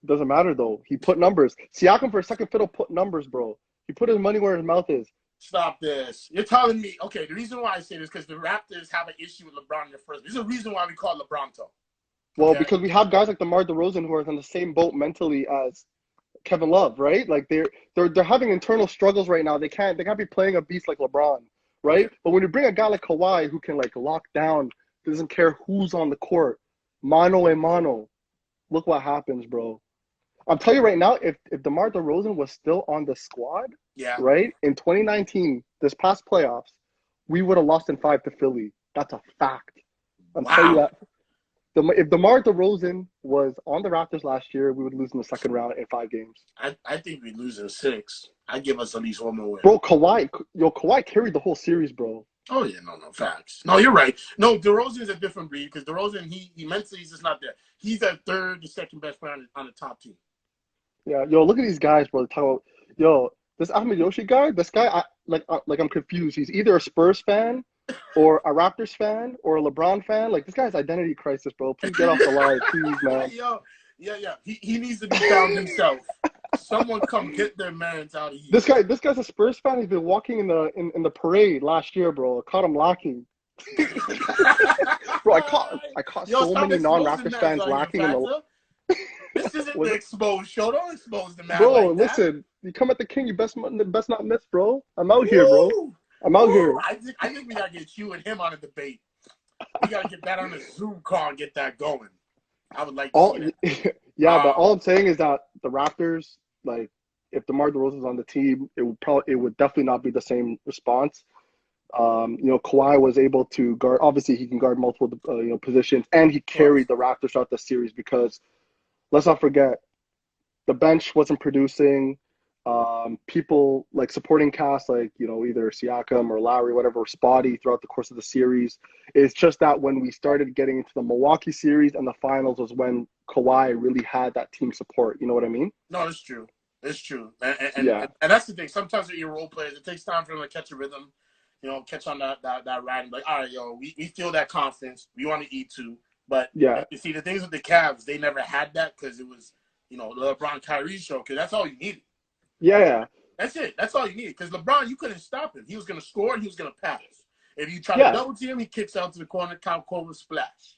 Doesn't matter though. He put numbers. Siakam for a second fiddle put numbers, bro. He put his money where his mouth is. Stop this. You're telling me, okay, the reason why I say this is because the Raptors have an issue with LeBron in the first. There's a reason why we call LeBron tough. Well, Okay? because we have guys like DeMar DeRozan who are in the same boat mentally as Kevin Love, right? Like they're having internal struggles right now. They can't be playing a beast like LeBron, right? Yeah. But when you bring a guy like Kawhi who can like lock down, doesn't care who's on the court, mano a mano, look what happens, bro. I'm telling you right now, if DeMar DeRozan was still on the squad, Yeah. right, in 2019, this past playoffs, we would have lost in 5 to Philly. That's a fact. I'm telling you that. If DeMar DeRozan was on the Raptors last year, we would lose in the second round in 5 games. I think we'd lose in 6. I'd give us at least one more win. Bro, Kawhi carried the whole series, bro. Oh, yeah, no, facts. No, you're right. No, DeRozan is a different breed because DeRozan, he mentally, he's just not there. He's the second best player on the top team. Yeah, yo, look at these guys, bro. Talk about, yo, this Ahmed Yoshi guy, I'm confused. He's either a Spurs fan or a Raptors fan or a LeBron fan. Like, this guy's identity crisis, bro. Please get off the line, please, man. Yo, yeah. He needs to be found himself. Someone come get their mans out of here. This guy's a Spurs fan. He's been walking in the parade last year, bro. I caught him lacking. Bro, I caught so many non-Raptors fans lacking in the. This isn't the exposed show. Don't expose the man. Bro, like listen, you come at the king, you best not miss, bro. I'm out here, bro. I'm out here. I think we gotta get you and him on a debate. We gotta get that on a Zoom call and get that going. I would like to see that. Yeah, but all I'm saying is that the Raptors, like, if DeMar DeRozan's on the team, it would definitely not be the same response. Kawhi was able to guard. Obviously, he can guard multiple positions, and he carried the Raptors throughout the series because. Let's not forget, the bench wasn't producing. People like supporting cast, like either Siakam or Lowry, whatever, were spotty throughout the course of the series. It's just that when we started getting into the Milwaukee series and the finals was when Kawhi really had that team support. You know what I mean? No, it's true. It's true. And that's the thing. Sometimes with your role players, it takes time for them to catch a rhythm. Catch on that ride and be like, all right, we feel that confidence. We want to eat too. But yeah, you see, the things with the Cavs, they never had that because it was, the LeBron Kyrie show. Because that's all you needed. Yeah. That's it. That's all you needed. Because LeBron, you couldn't stop him. He was going to score and he was going to pass. If you try to double team him, he kicks out to the corner, count, cover, splash.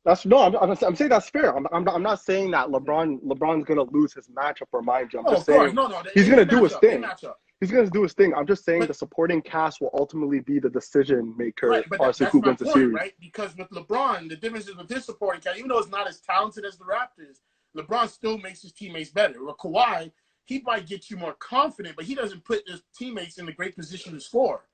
I'm saying that's fair. I'm not saying that LeBron's going to lose his matchup or mind you. I'm just saying he's going to do his thing. He's going to do his thing. I'm just saying the supporting cast will ultimately be the decision maker as to who wins the series. Right? Because with LeBron, the difference is with his supporting cast, even though it's not as talented as the Raptors, LeBron still makes his teammates better. With Kawhi, he might get you more confident, but he doesn't put his teammates in a great position to score.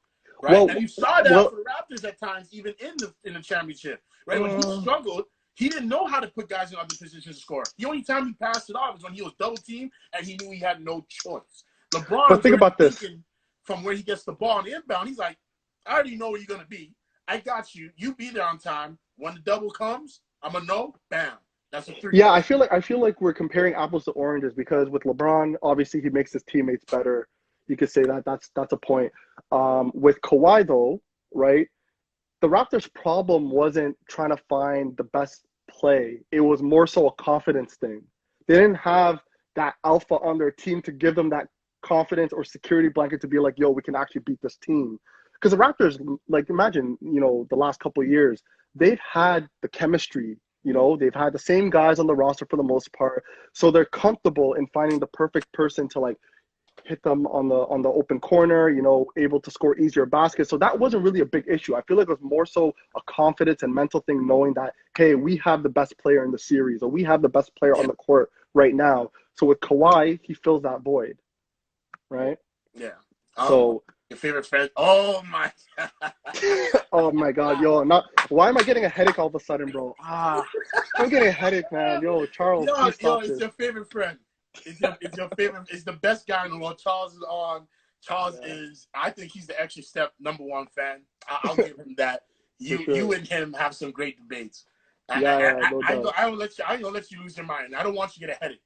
Right? And you saw that for the Raptors at times, even in the championship. Right? When he struggled, he didn't know how to put guys in other positions to score. The only time he passed it off was when he was double teamed and he knew he had no choice. LeBron, but think about this. From where he gets the ball on the inbound, he's like, I already know where you're going to be. I got you. You be there on time. When the double comes, I'm going to know. Bam. That's a 3. Yeah, I feel like we're comparing apples to oranges because with LeBron, obviously he makes his teammates better. You could say that's a point. With Kawhi, though, right, the Raptors' problem wasn't trying to find the best play. It was more so a confidence thing. They didn't have that alpha on their team to give them that confidence or security blanket to be like, yo, we can actually beat this team. Because the Raptors, like, imagine, the last couple of years, they've had the chemistry, they've had the same guys on the roster for the most part. So they're comfortable in finding the perfect person to like hit them on the open corner, able to score easier baskets. So that wasn't really a big issue. I feel like it was more so a confidence and mental thing, knowing that, hey, we have the best player in the series or we have the best player on the court right now. So with Kawhi, he fills that void. Right? Yeah. So your favorite friend? Oh my God. Oh my God, yo! Why am I getting a headache all of a sudden, bro? I'm getting a headache, man. Yo, Charles, it's your favorite friend. It's your favorite. It's the best guy in the world. Charles is on. Charles is. I think he's the extra step #1 fan. I'll give him that. You and him have some great debates. No doubt. I ain't gonna let you lose your mind. I don't want you to get a headache.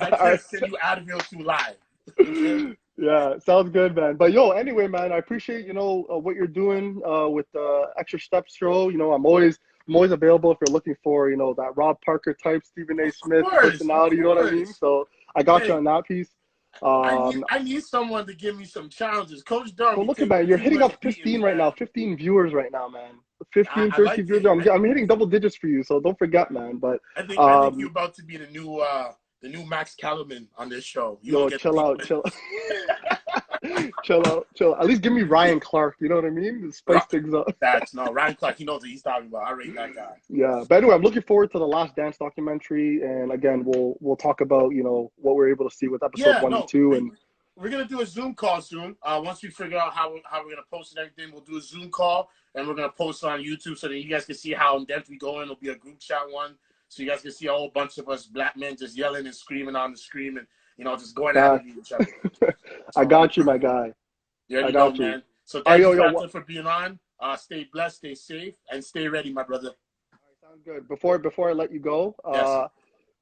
I can't send you out of here too live. Okay? Yeah, sounds good, man. But yo, anyway, man, I appreciate what you're doing with the Extra Steps show. I'm always available if you're looking for that Rob Parker type Stephen A. Smith Of personality. You know what I mean? course. So I got you Hey, on that piece. I need someone to give me some challenges. Coach Well, Derwin look at take man, you're pretty hitting much up beating 15 me, right now, man. 15 viewers right now, man. 15, I 13 like viewers. it. I'm hitting double digits for you, so don't forget, man. But I think you're about to be the new Max Kellerman on this show. You're gonna yo, get chill deep. out, chill, chill out, chill. At least give me Ryan Clark. You know what I mean? To spice things up. That's no Ryan Clark. He knows what he's talking about. I rate that guy. Yeah, but anyway, I'm looking forward to the Last Dance documentary, and again, we'll talk about what we're able to see with episode Yeah, one and no, two, and we're gonna do a Zoom call soon. Once we figure out how we're gonna post and everything, we'll do a Zoom call and we're gonna post it on YouTube so that you guys can see how in depth we go in. It'll be a group chat one, so you guys can see a whole bunch of us black men just yelling and screaming on the screen and just going at that it each other. I So got you, my guy. you I already know, got you. man. So All right, thank you, yo, yo, Fatah, for being on. Stay blessed, stay safe, and stay ready, my brother. sounds good. Before I let you go, Yes.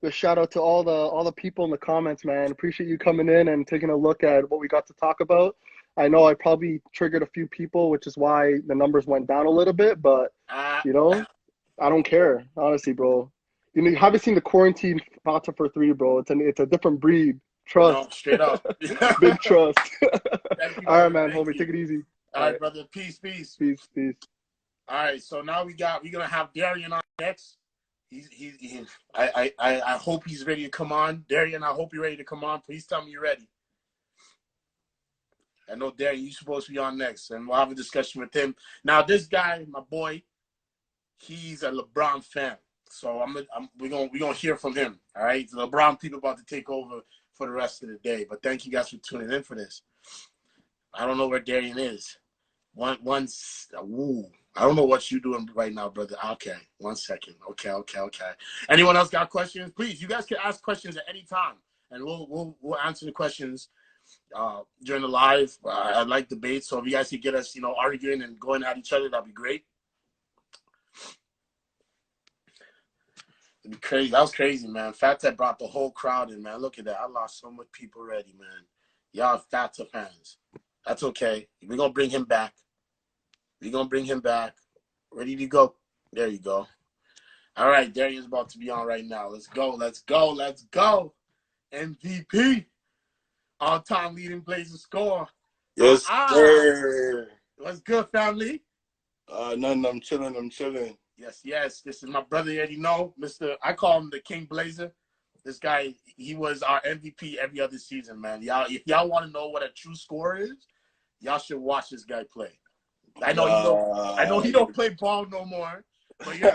just shout out to all the people in the comments, man. Appreciate you coming in and taking a look at what we got to talk about. I know I probably triggered a few people, which is why the numbers went down a little bit, but Uh, you know, I don't care, honestly, bro. You haven't seen the quarantine Fata for three, bro. It's a different breed. no, Trust, straight up. big trust. Thank you, All right, brother. man, Thank homie, you. take it easy. All All right, right, brother. Peace, peace. peace, peace. All right, so now we're gonna have Darian on next. I hope he's ready to come on. Darian, I hope you're ready to come on. Please tell me you're ready. I know Darian, you're supposed to be on next, and we'll have a discussion with him. Now, this guy, my boy, he's a LeBron fan, so we're gonna hear from him. All right, the LeBron people about to take over for the rest of the day. But thank you guys for tuning in for this. I don't know where Darian is. Woo. I don't know what you're doing right now, brother. Okay, 1 second. Okay. Anyone else got questions? Please, you guys can ask questions at any time, and we'll answer the questions during the live. I like debates, so if you guys could get us, arguing and going at each other, that'd be great. It'd be crazy. That was crazy, man. Fatah brought the whole crowd in, man. Look at that. I lost so much people already, man. Y'all Fatah fans. That's okay. We're gonna bring him back. Ready to go. There you go. All right, Darian's about to be on right now. Let's go. MVP. All-time leading Blazers score. Yes, sir. What's good, family? Nothing. I'm chilling. Yes. This is my brother. You already know, I call him the King Blazer. This guy, he was our MVP every other season, man. Y'all, if y'all want to know what a true scorer is, y'all should watch this guy play. I know he don't play ball no more, but you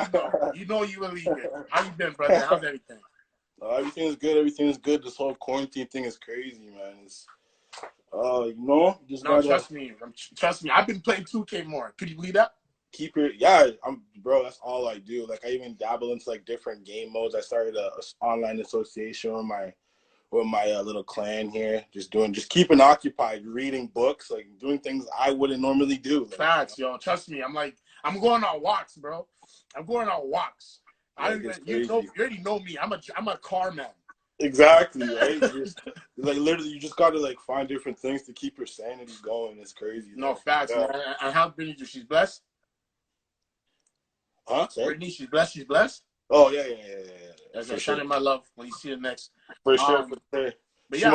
really good. How you been, brother? How's everything? Everything's good. This whole quarantine thing is crazy, man. It's Trust me. I've been playing 2K more. Could you believe that? keep it. Yeah, bro. That's all I do. Like I even dabble into like different game modes. I started a online association with my little clan here, just keeping occupied, reading books, like doing things I wouldn't normally do. Like, Facts, yo. Trust me. I'm going on walks, bro. I'm going on walks. You already know me. I'm a car man. Exactly, right? Like literally, you just gotta like find different things to keep your sanity going. It's crazy. No, facts, man. And how's Brittany? She's blessed. Huh? Sorry? Brittany, she's blessed. She's blessed. Oh yeah. That's a shine in my love when you see her next. For sure. But she yeah,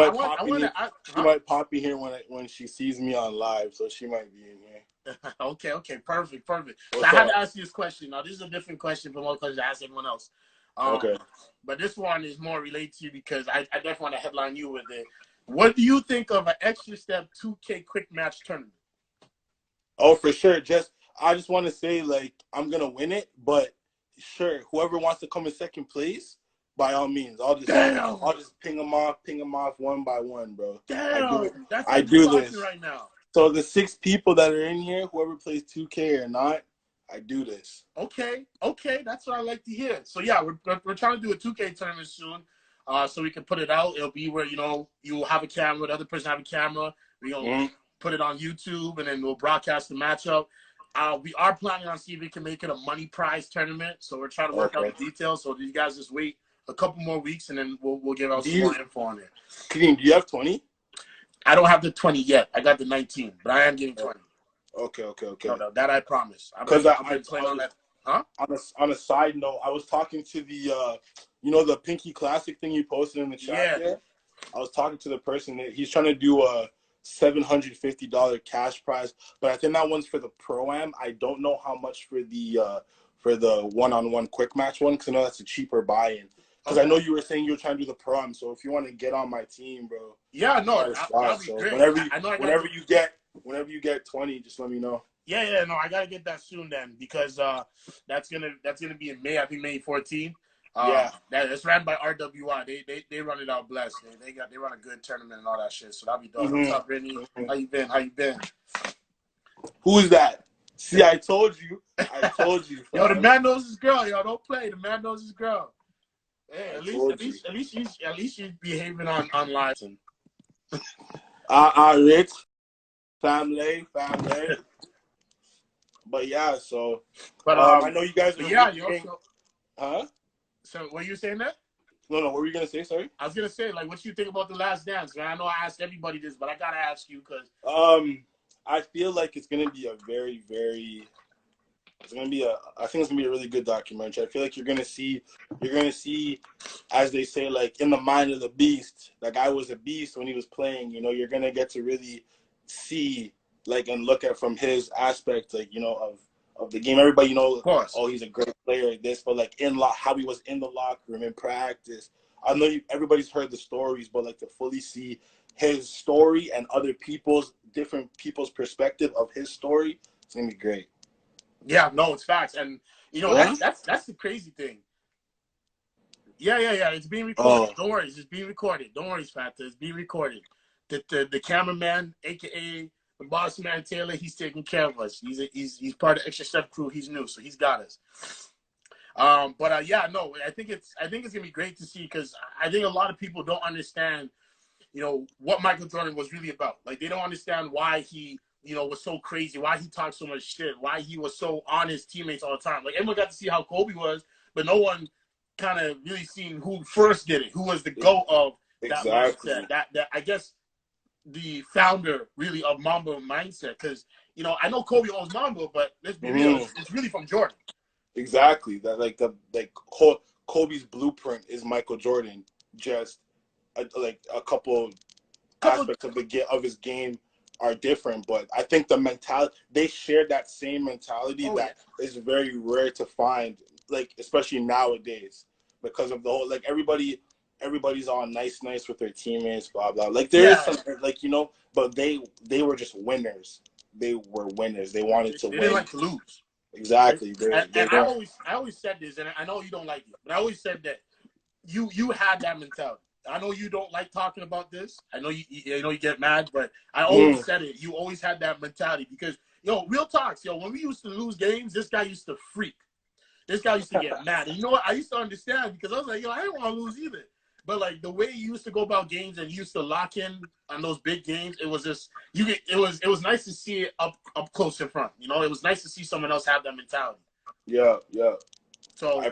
might pop in here when she sees me on live, so she might be in here. Okay, perfect. So I had to ask you this question. Now, this is a different question from all questions I asked everyone else. Okay. But this one is more related to you because I definitely want to headline you with it. What do you think of an Extra Step 2K quick match tournament? Oh, for sure. I just want to say, like, I'm gonna win it, but sure, whoever wants to come in second place, by all means, I'll just ping them off one by one, bro. Damn, I do this right now. So the 6 people that are in here, whoever plays 2K or not, I do this. Okay, that's what I like to hear. So yeah, we're trying to do a 2K tournament soon, so we can put it out. It'll be where you have a camera, the other person have a camera. We gonna put it on YouTube, and then we'll broadcast the matchup. We are planning on seeing if we can make it a money prize tournament. So we're trying to work out the details. So you guys just wait a couple more weeks, and then we'll give out some more info on it. Do you have 20? I don't have the 20 yet. I got the 19, but I am getting 20. Okay. No, that I promise. Because I've been playing on that. Huh? On a side note, I was talking to the the Pinky Classic thing you posted in the chat there. I was talking to the person that he's trying to do a $750 cash prize, but I think that one's for the Pro-Am. I don't know how much for the one-on-one quick match one, because I know that's a cheaper buy-in. Because I know you were saying you were trying to do the Pro-Am, so if you want to get on my team, bro. Yeah, no, that'd be great. Whenever you get 20, just let me know. Yeah, no, I gotta get that soon then, because that's gonna be in May. I think May 14th. That's ran by RWI. They run it out blessed. They run a good tournament and all that shit. So that'll be dope. What's up, Brittany? How you been? Who's that? See, I told you. Yo, the man knows his girl. Yo, don't play. The man knows his girl. Hey, at least she's behaving online. Rich, family. But yeah, so. But I know you guys. Huh? So, what you saying there? No. What were you gonna say? Sorry. I was gonna say, like, what you think about The Last Dance? Man, I know I asked everybody this, but I gotta ask you because. I feel like it's gonna be a very, very. I think it's gonna be a really good documentary. I feel like you're gonna see, as they say, like in the mind of the beast. That guy was a beast when he was playing. You're gonna get to really see, like, and look at from his aspect, like, of the game. Everybody, of course. Oh, he's a great player at this, but like how he was in the locker room in practice. I know everybody's heard the stories, but like to fully see his story and different people's perspective of his story, it's gonna be great. Yeah, no, it's facts, and that's the crazy thing. Yeah, it's being recorded. Don't worry, it's being recorded. Don't worry, Fatah, it's being recorded. The cameraman, aka the boss man Taylor, he's taking care of us. He's part of the Extra Step crew. He's new, so he's got us. I think it's gonna be great to see, because I think a lot of people don't understand, what Michael Jordan was really about. Like, they don't understand why he, was so crazy, why he talked so much shit, why he was so on his teammates all the time. Like, everyone got to see how Kobe was, but no one kind of really seen who first did it, who was the GOAT of that mindset. That I guess the founder really of Mamba mindset, because I know Kobe owns Mamba, but let's be real, it's really from Jordan. Exactly. That Kobe's blueprint is Michael Jordan. Just a couple aspects of his game are different, but I think the mentality, they share that same mentality is very rare to find, like, especially nowadays, because of the whole, like, everybody's all nice with their teammates, blah blah. Like, there is some, like, but they were just winners. They were winners. They wanted to win. They didn't like to lose. Exactly. I always said this, and I know you don't like it, but I always said that you had that mentality. I know you don't like talking about this. I know you get mad, but I always said it. You always had that mentality, because real talks, when we used to lose games, this guy used to freak. This guy used to get mad. And you know what? I used to understand, because I was like, I didn't want to lose either. But like the way you used to go about games and you used to lock in on those big games, it was just it was nice to see it up close in front. It was nice to see someone else have that mentality. Yeah. So I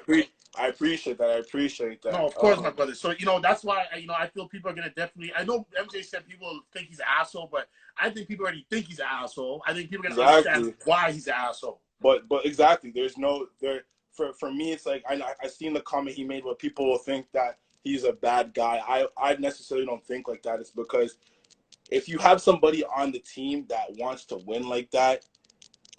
appreciate that. No, of course, my brother. So that's why I feel people are gonna definitely. I know MJ said people think he's an asshole, but I think people already think he's an asshole. I think people are gonna understand why he's an asshole. But exactly, there's no there for me. It's like I seen the comment he made where people will think that he's a bad guy. I necessarily don't think like that. It's because if you have somebody on the team that wants to win like that,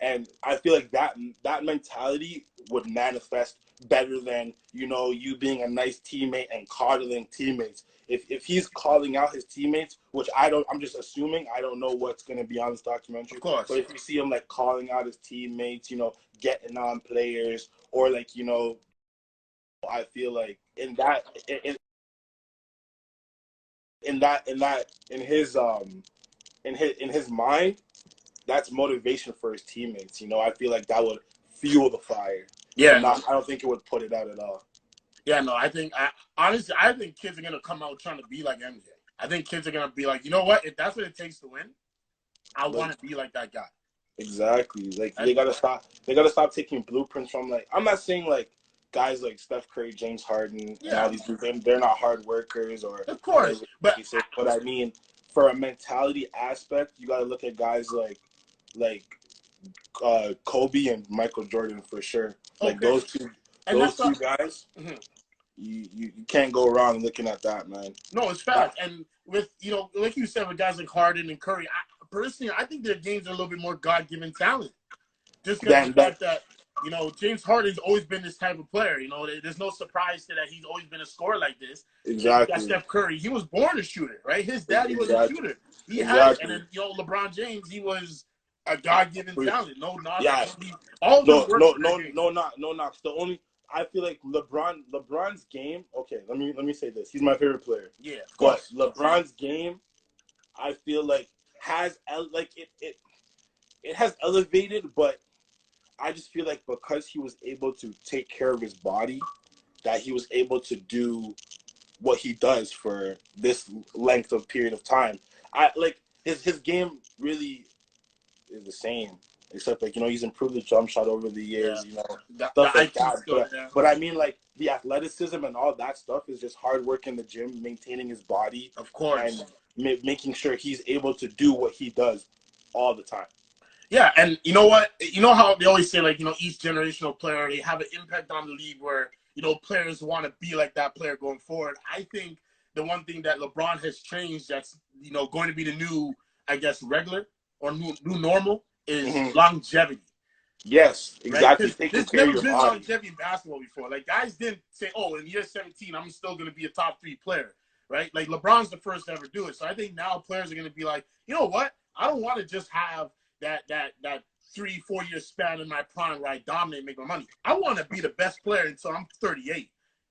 and I feel like that mentality would manifest better than you being a nice teammate and coddling teammates. If he's calling out his teammates, which I'm just assuming, I don't know what's going to be on this documentary. Of course. But if you see him like calling out his teammates, getting on players, or like I feel like in his mind, that's motivation for his teammates. I feel like that would fuel the fire. Yeah, I don't think it would put it out at all. Yeah, no, honestly, I think kids are gonna come out trying to be like MJ. I think kids are gonna be like, you know what? If that's what it takes to win, I want to be like that guy. Exactly. Like, they gotta stop. They gotta stop taking blueprints from, like, I'm not saying like guys like Steph Curry, James Harden, and all these people. They're not hard workers, or of course. But I mean, for a mentality aspect, you got to look at guys like Kobe and Michael Jordan for sure. Like those two guys. Mm-hmm. You can't go wrong looking at that, man. No, it's fact. And with, like you said, with guys like Harden and Curry, I think their games are a little bit more God-given talent. Just because of the fact that, James Harden's always been this type of player. There's no surprise to that. He's always been a scorer like this. Exactly. Steph Curry, he was born a shooter, right? His daddy was a shooter. He had it. And then, LeBron James, he was a God-given talent. No knocks. Yeah. All of them no knocks. The only I feel like LeBron's game. Okay, let me say this. He's my favorite player. Yeah, of course. But LeBron's game, I feel like has it has elevated, but I just feel like because he was able to take care of his body, that he was able to do what he does for this length of period of time. I like his game really is the same. Except he's improved the jump shot over the years, stuff like that. But I mean, like the athleticism and all that stuff is just hard work in the gym, maintaining his body, of course, and making sure he's able to do what he does all the time. Yeah, and you know what? You know how they always say, each generational player, they have an impact on the league where, players want to be like that player going forward. I think the one thing that LeBron has changed that's, going to be the new, I guess, regular or new normal is longevity. Yes, exactly. Right? There's never been longevity in basketball before. Like, guys didn't say, oh, in year 17, I'm still going to be a top 3 player, right? Like, LeBron's the first to ever do it. So I think now players are going to be like, you know what? I don't want to just have that 3-4 year span in my prime where I dominate and make my money. I want to be the best player until I'm 38.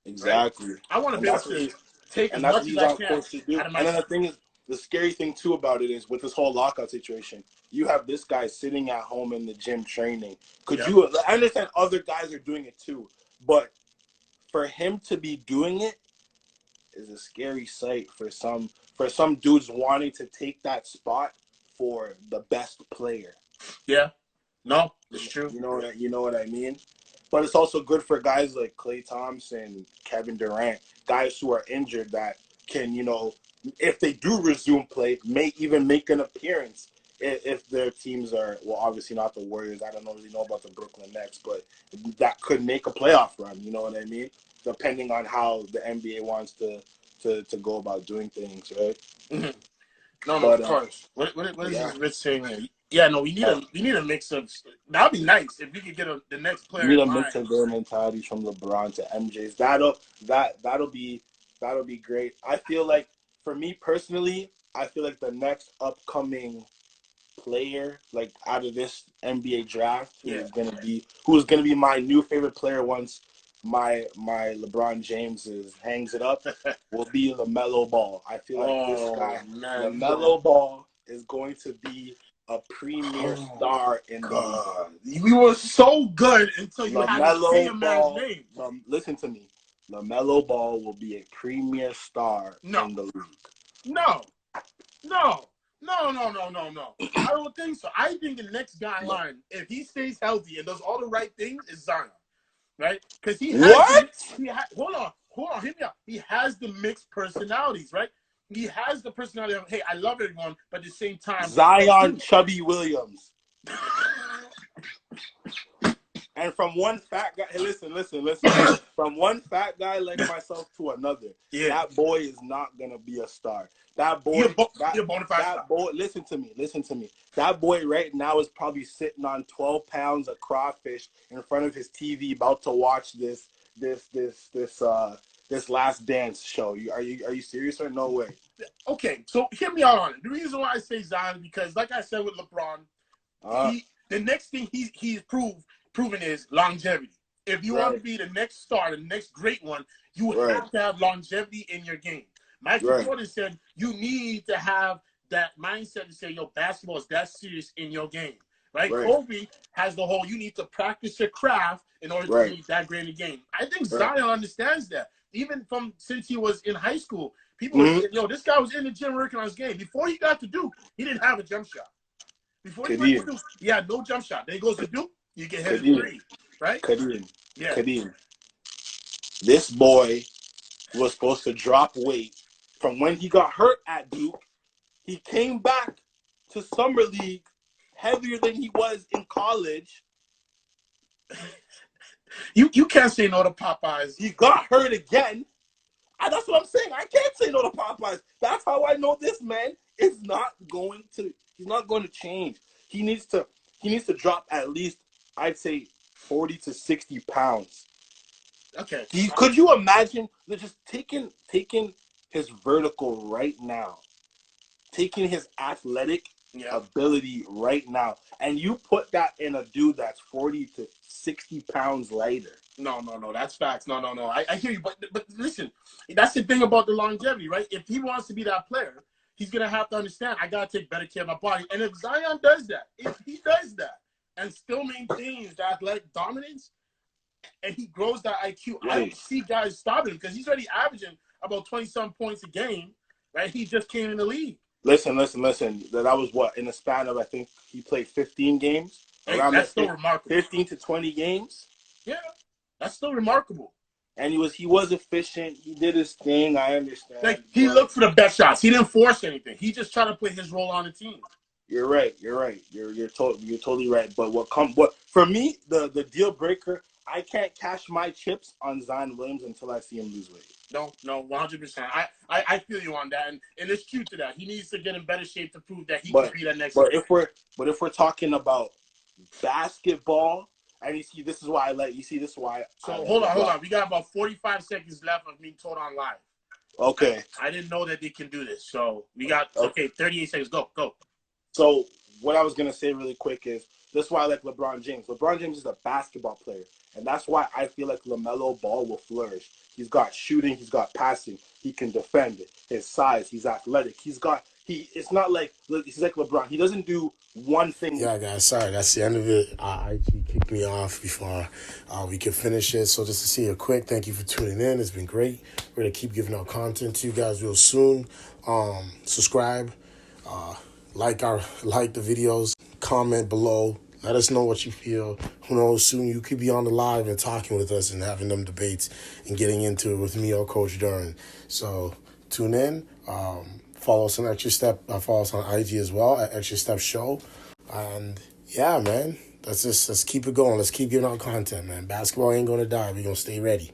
Exactly. Right? I want to be able to take as much as I can out of my. And then the thing is, the scary thing too about it is with this whole lockout situation, you have this guy sitting at home in the gym training. I understand other guys are doing it too, but for him to be doing it is a scary sight for some dudes wanting to take that spot for the best player. Yeah. No, it's true. You know what I mean? But it's also good for guys like Klay Thompson, Kevin Durant, guys who are injured that can, if they do resume play, may even make an appearance if their teams are, well, obviously not the Warriors. I don't really know about the Brooklyn Nets, but that could make a playoff run. You know what I mean? Depending on how the NBA wants to go about doing things, right? Mm-hmm. No, of course. What is this Rich saying here? Yeah, no, we need a mix of. That'd be nice if we could get the next player. We need a mix of their mentalities from LeBron to MJ's. That'll be great. I feel like, for me personally, I feel like the next upcoming player, like out of this NBA draft, who's gonna be my new favorite player once my LeBron James hangs it up, will be LaMelo Ball. I feel like this guy, LaMelo Ball, is going to be a premier star in the league. We were so good until you had to say a man's name. Listen to me. LaMelo Ball will be a premier star in the league. No. I don't think so. I think the next guy in line, if he stays healthy and does all the right things, is Zion. Right? Because he has hold on, hear me out. He has the mixed personalities, right? He has the personality of, hey, I love everyone, but at the same time, Zion Chubby Williams. And from one fat guy, hey, listen. From one fat guy like myself to another, that boy is not gonna be a star. That boy, listen to me. That boy right now is probably sitting on 12 pounds of crawfish in front of his TV, about to watch this Last Dance show. Are you serious or no way? Okay, so hear me out on it. The reason why I say Zion is because, like I said with LeBron, the next thing he's proven is longevity. If you want to be the next star, the next great one, you have to have longevity in your game. Michael Jordan said you need to have that mindset to say, yo, basketball is that serious in your game. Right? Kobe has the whole, you need to practice your craft in order to be that great in the game. I think Zion understands that. Even since he was in high school, people were saying, yo, this guy was in the gym working on his game. Before he got to Duke, he didn't have a jump shot. Before he went to Duke, he had no jump shot. Then he goes to Duke, you get hit in 3, right? Kadeem. This boy was supposed to drop weight from when he got hurt at Duke He came back to summer league heavier than he was in college. You can't say no to Popeyes. He got hurt again. And that's what I'm saying. I can't say no to Popeyes. That's how I know this man is not going to. He's not going to change. He needs to drop at least, I'd say, 40 to 60 pounds. Okay. Could you imagine just taking his vertical right now, taking his athletic ability right now, and you put that in a dude that's 40 to 60 pounds lighter? No, that's facts. No. I hear you, but listen, that's the thing about the longevity, right? If he wants to be that player, he's gonna have to understand I gotta take better care of my body. And if Zion does that, if he does that and still maintains that athletic dominance, and he grows that IQ, I don't see guys stopping him because he's already averaging about 20-some points a game, right? He just came in the league. Listen. That was what, in the span of, I think he played 15 games. Hey, that's still remarkable. 15 to 20 games. Yeah, that's still remarkable. And he was efficient. He did his thing. I understand. Like, he looked for the best shots. He didn't force anything. He just tried to play his role on the team. You're right. You're totally right. But what for me, the deal breaker, I can't cash my chips on Zion Williams until I see him lose weight. No, 100%. I feel you on that, and it's true to that. He needs to get in better shape to prove that he can be that next. But if we're talking about basketball, and this is why I let you see this is why. So hold on. We got about 45 seconds left of being told on live. Okay. I didn't know that they can do this, so we got 38 seconds. Go. So what I was gonna say really quick is this is why I like LeBron James. LeBron James is a basketball player, and that's why I feel like LaMelo Ball will flourish. He's got shooting, he's got passing, he can defend it. His size, he's athletic. It's not like he's like LeBron. He doesn't do one thing. Yeah, guys, sorry, that's the end of it. IG kicked me off before we could finish it. So just to see you quick, thank you for tuning in. It's been great. We're going to keep giving out content to you guys real soon. Subscribe, like the videos, comment below. Let us know what you feel. Who knows, soon you could be on the live and talking with us and having them debates and getting into it with me or Coach Derwin. So tune in. Follow us on Extra Step. Follow us on IG as well at Extra Step Show. And yeah, man, let's keep it going. Let's keep giving out content, man. Basketball ain't going to die. We're going to stay ready.